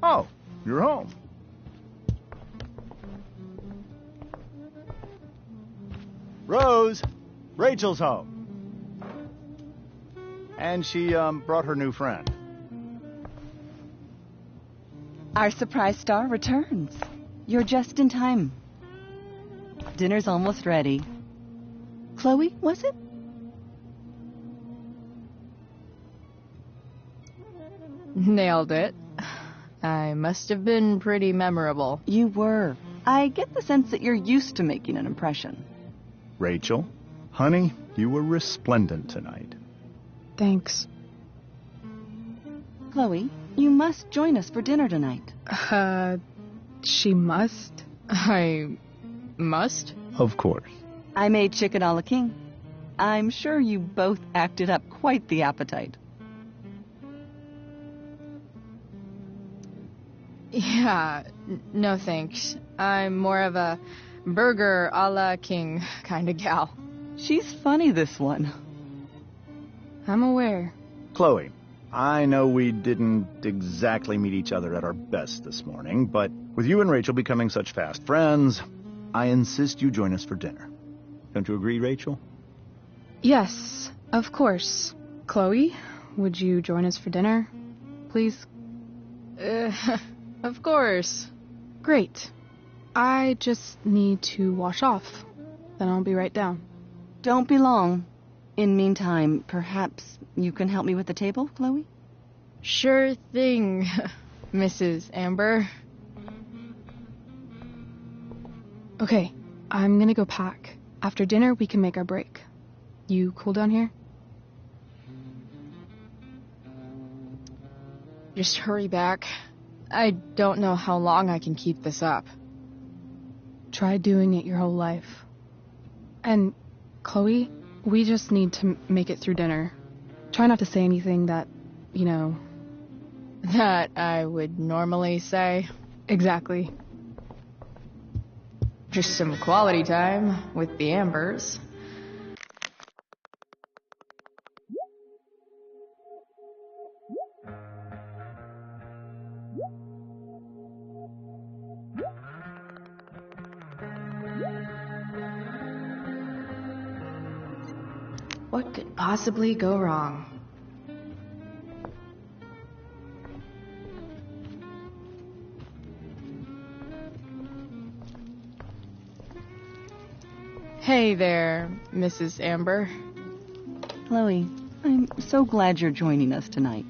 S8: Oh, you're home. Rose, Rachel's home. And she brought her new friend.
S9: Our surprise star returns. You're just in time. Dinner's almost ready. Chloe, was it?
S5: Nailed it. I must have been pretty memorable.
S9: You were. I get the sense that you're used to making an impression.
S8: Rachel, honey, you were resplendent tonight.
S1: Thanks.
S9: Chloe, you must join us for dinner tonight.
S1: She must?
S5: I must?
S8: Of course.
S9: I made chicken a la king. I'm sure you both acted up quite the appetite.
S5: Yeah, no thanks. I'm more of a burger a la king kind of gal.
S9: She's funny, this one.
S1: I'm aware.
S8: Chloe, I know we didn't exactly meet each other at our best this morning, but with you and Rachel becoming such fast friends, I insist you join us for dinner. Don't you agree, Rachel?
S1: Yes, of course. Chloe, would you join us for dinner, please?
S5: Of course.
S1: Great. I just need to wash off. Then I'll be right down.
S9: Don't be long. In meantime, perhaps you can help me with the table, Chloe?
S5: Sure thing, Mrs. Amber.
S1: Okay, I'm gonna go pack. After dinner, we can make our break. You cool down here?
S5: Just hurry back. I don't know how long I can keep this up.
S1: Try doing it your whole life. And, Chloe, we just need to make it through dinner. Try not to say anything that,
S5: That I would normally say.
S1: Exactly.
S5: Just some quality time with the Ambers.
S7: What could possibly go wrong?
S5: Hey there, Mrs. Amber.
S9: Chloe, I'm so glad you're joining us tonight.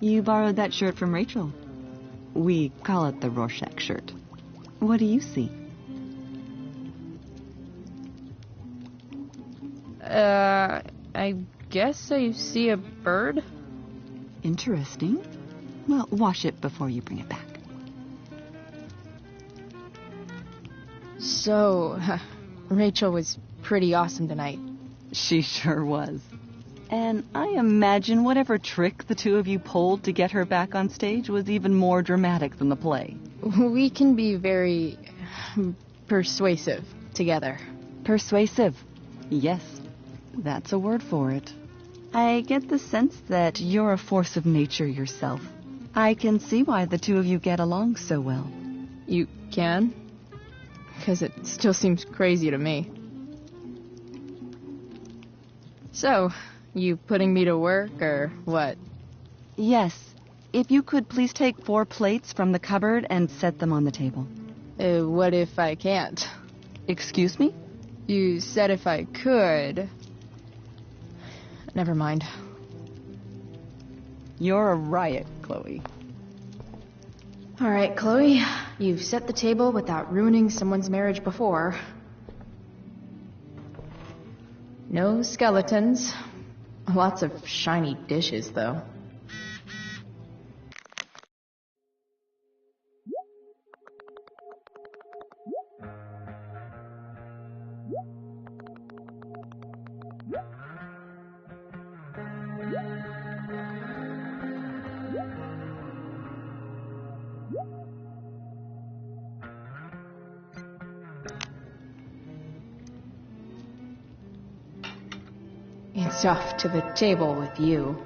S9: You borrowed that shirt from Rachel. We call it the Rorschach shirt. What do you see?
S5: I guess I see a bird.
S9: Interesting. Well, wash it before you bring it back.
S5: So, Rachel was pretty awesome tonight.
S9: She sure was. And I imagine whatever trick the two of you pulled to get her back on stage was even more dramatic than the play.
S5: We can be very persuasive together.
S9: Persuasive. Yes, that's a word for it. I get the sense that you're a force of nature yourself. I can see why the two of you get along so well.
S5: You can? Because it still seems crazy to me. So, you putting me to work, or what?
S9: Yes. If you could please take 4 plates from the cupboard and set them on the table.
S5: What if I can't?
S9: Excuse me?
S5: You said if I could. Never mind.
S9: You're a riot, Chloe.
S7: All right, Chloe. You've set the table without ruining someone's marriage before. No skeletons. Lots of shiny dishes, though. It's off to the table with you.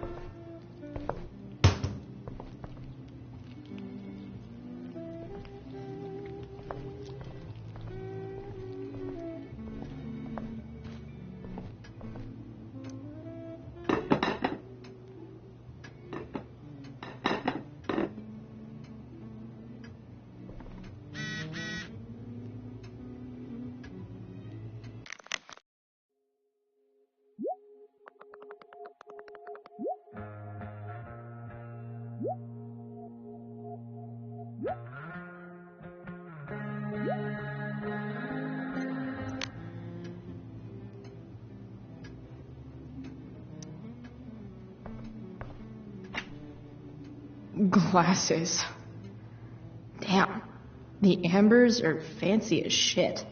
S7: Glasses. Damn. The Ambers are fancy as shit.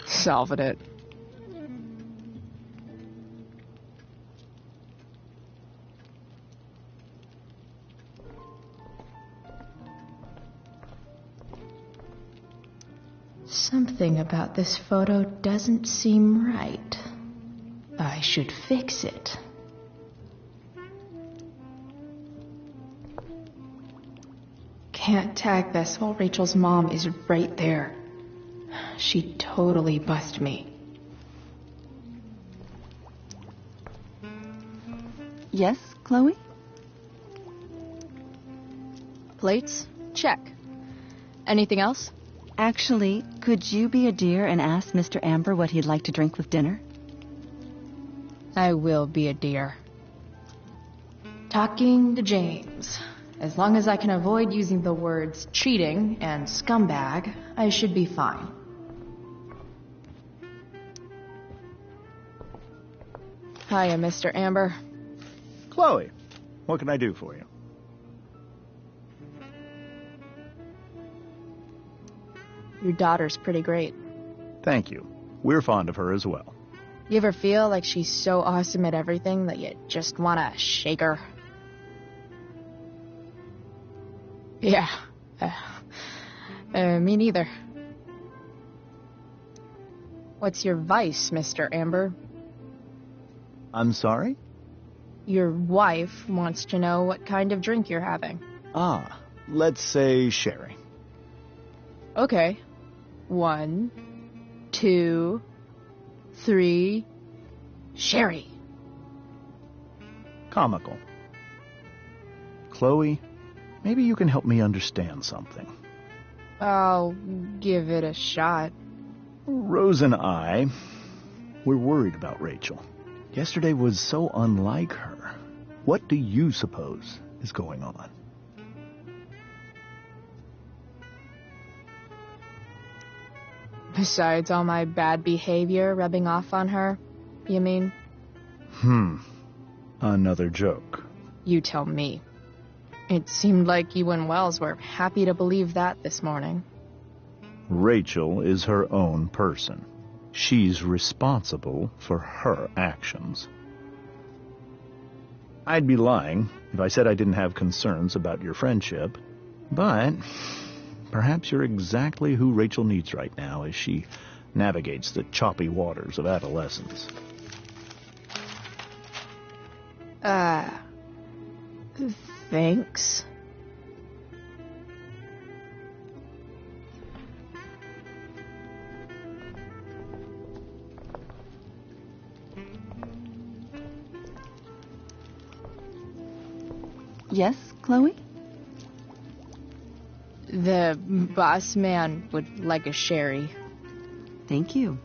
S7: Solving it. Something about this photo doesn't seem right. I should fix it. Can't tag this while Rachel's mom is right there. She'd totally bust me.
S9: Yes, Chloe?
S5: Plates? Check. Anything else?
S9: Actually, could you be a dear and ask Mr. Amber what he'd like to drink with dinner?
S5: I will be a dear.
S7: Talking to James. As long as I can avoid using the words cheating and scumbag, I should be fine.
S5: Hiya, Mr. Amber.
S8: Chloe, what can I do for you?
S5: Your daughter's pretty great.
S8: Thank you. We're fond of her as well.
S5: You ever feel like she's so awesome at everything that you just want to shake her? Yeah. Me neither. What's your vice, Mr. Amber?
S8: I'm sorry?
S5: Your wife wants to know what kind of drink you're having.
S8: Ah, let's say sherry.
S5: Okay. 1, 2, 3... Sherry.
S8: Comical. Chloe, maybe you can help me understand something.
S5: I'll give it a shot.
S8: Rose and I, we're worried about Rachel. Yesterday was so unlike her. What do you suppose is going on?
S5: Besides all my bad behavior rubbing off on her, you mean?
S8: Another joke.
S5: You tell me. It seemed like you and Wells were happy to believe that this morning.
S8: Rachel is her own person. She's responsible for her actions. I'd be lying if I said I didn't have concerns about your friendship, but perhaps you're exactly who Rachel needs right now as she navigates the choppy waters of adolescence.
S5: Thanks.
S9: Yes, Chloe?
S5: The boss man would like a sherry.
S9: Thank you.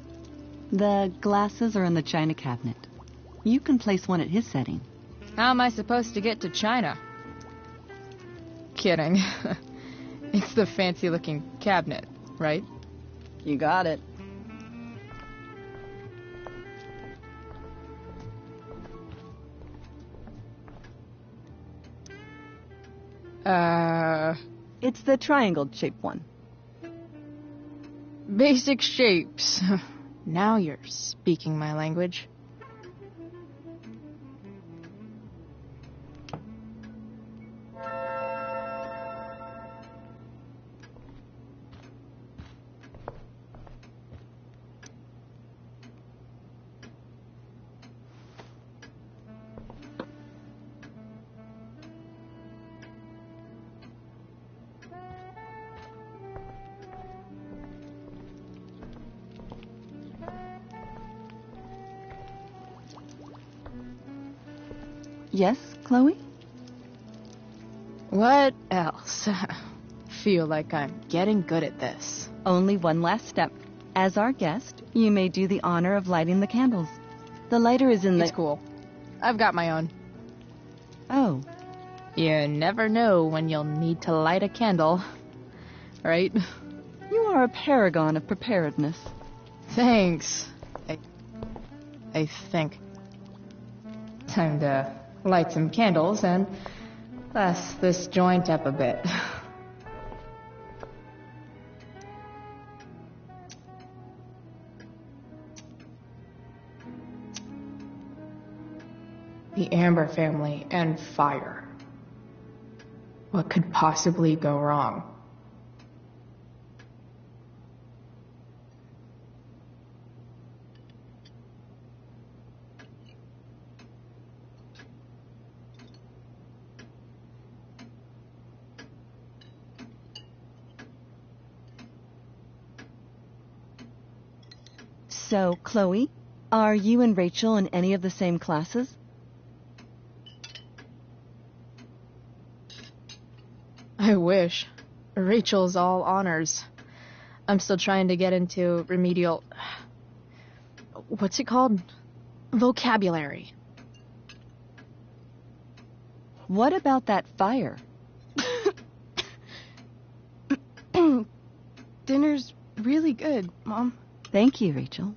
S9: The glasses are in the china cabinet. You can place one at his setting.
S5: How am I supposed to get to China? Kidding. It's the fancy-looking cabinet, right?
S9: You got it. It's the triangle-shaped one.
S5: Basic shapes. Now you're speaking my language.
S9: Yes, Chloe?
S5: What else? Feel like I'm getting good at this.
S9: Only one last step. As our guest, you may do the honor of lighting the candles. The lighter is in the...
S5: It's cool. I've got my own.
S9: Oh.
S5: You never know when you'll need to light a candle, right?
S9: You are a paragon of preparedness.
S5: Thanks. I think. Time to light some candles and bless this joint up a bit. The Amber family and fire. What could possibly go wrong?
S9: So, Chloe, are you and Rachel in any of the same classes?
S5: I wish. Rachel's all honors. I'm still trying to get into remedial... What's it called? Vocabulary.
S9: What about that fire?
S5: Dinner's really good, Mom.
S9: Thank you, Rachel.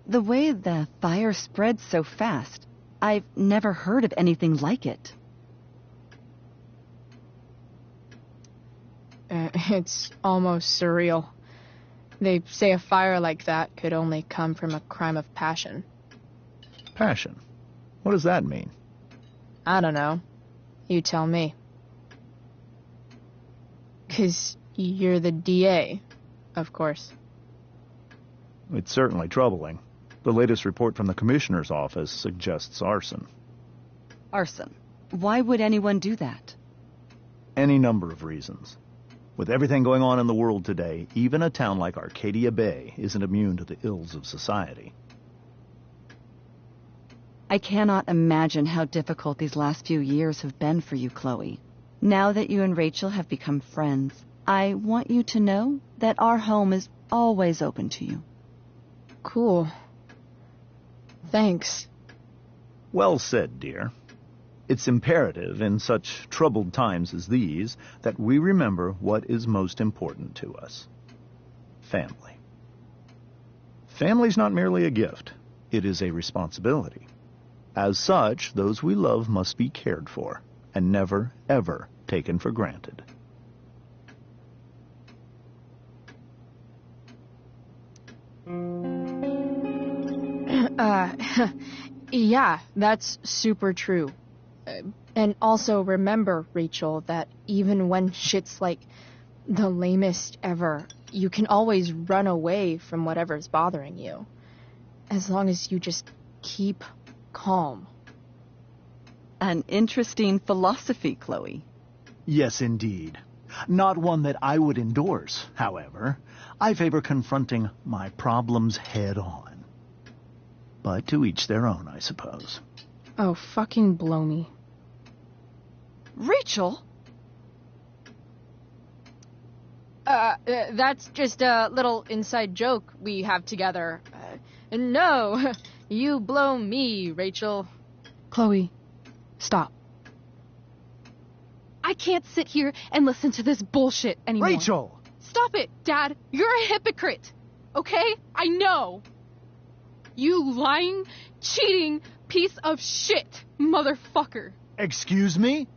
S9: The way the fire spread so fast, I've never heard of anything like it.
S5: It's almost surreal. They say a fire like that could only come from a crime of passion.
S8: Passion? What does that mean?
S5: I don't know. You tell me. 'Cause you're the DA, of course.
S8: It's certainly troubling. The latest report from the Commissioner's office suggests arson.
S9: Arson? Why would anyone do that?
S8: Any number of reasons. With everything going on in the world today, even a town like Arcadia Bay isn't immune to the ills of society.
S9: I cannot imagine how difficult these last few years have been for you, Chloe. Now that you and Rachel have become friends, I want you to know that our home is always open to you.
S5: Cool. Thanks.
S8: Well said, dear. It's imperative in such troubled times as these that we remember what is most important to us. Family. Family's not merely a gift. It is a responsibility. As such, those we love must be cared for and never, ever taken for granted.
S5: Yeah, that's super true. And also remember, Rachel, that even when shit's like the lamest ever, you can always run away from whatever's bothering you. As long as you just keep calm.
S9: An interesting philosophy, Chloe.
S8: Yes, indeed. Not one that I would endorse, however. I favor confronting my problems head on. But to each their own, I suppose.
S5: Oh, fucking blow me.
S9: Rachel?
S20: That's just a little inside joke we have together. No, you blow me, Rachel.
S1: Chloe, stop. I can't sit here and listen to this bullshit anymore.
S8: Rachel!
S1: Stop it, Dad. You're a hypocrite. Okay? I know. You lying, cheating piece of shit, motherfucker.
S8: Excuse me?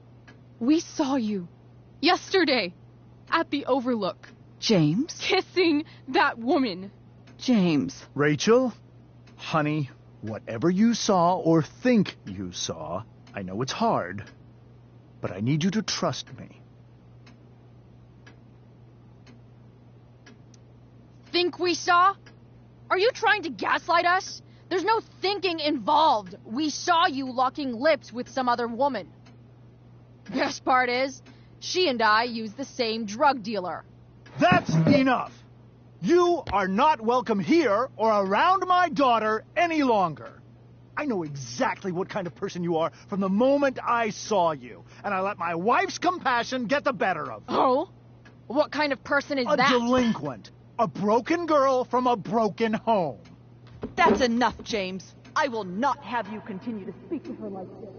S1: We saw you yesterday at the Overlook.
S9: James?
S1: Kissing that woman.
S9: James.
S8: Rachel? Honey, whatever you saw or think you saw, I know it's hard, but I need you to trust me.
S20: Think we saw? Are you trying to gaslight us? There's no thinking involved. We saw you locking lips with some other woman. Best part is, she and I use the same drug dealer.
S8: That's enough! You are not welcome here or around my daughter any longer. I know exactly what kind of person you are from the moment I saw you, and I let my wife's compassion get the better of me.
S20: Oh? What kind of person is
S8: A
S20: that?
S8: delinquent. A broken girl from a broken home.
S9: That's enough, James. I will not have you continue to speak to her like this.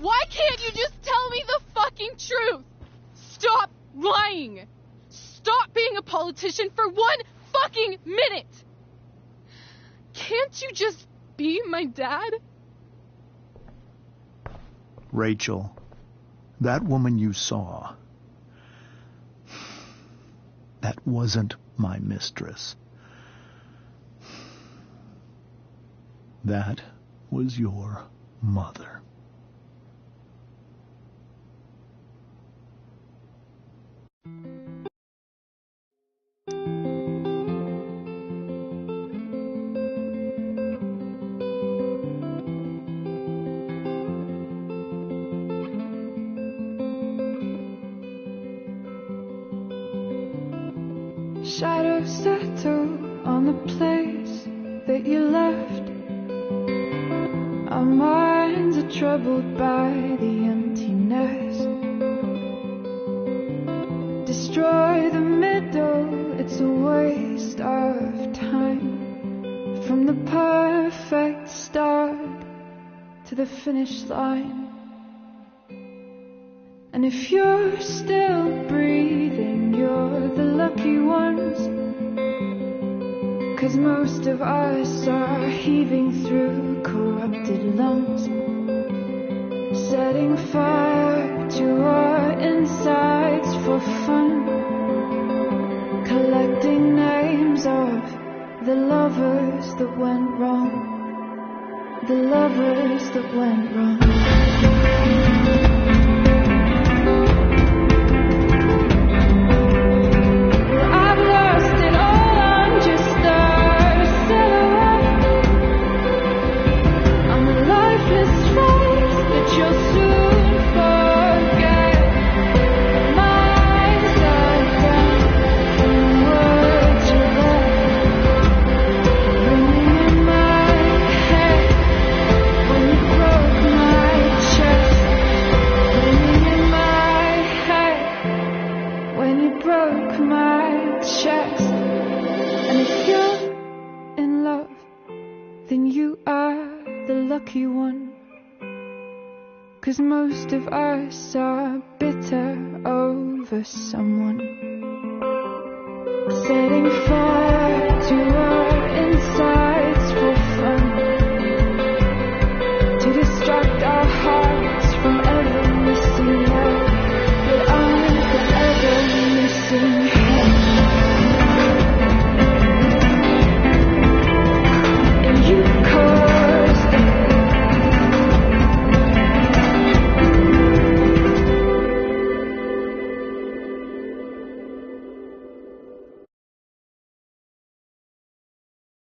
S1: Why can't you just tell me the fucking truth? Stop lying. Stop being a politician for one fucking minute. Can't you just be my dad?
S8: Rachel, that woman you saw, that wasn't my mistress. That was your mother.
S22: Shadows settle on the place that you left. Our minds are troubled by the emptiness. Destroy the middle, it's a waste of time. From the perfect start to the finish line. And if you're still breathing, you're the lucky ones. 'Cause most of us are heaving through corrupted lungs. Setting fire to our insides for fun. Collecting names of the lovers that went wrong. The lovers that went wrong. Then you are the lucky one. 'Cause most of us are bitter over someone. Setting fire to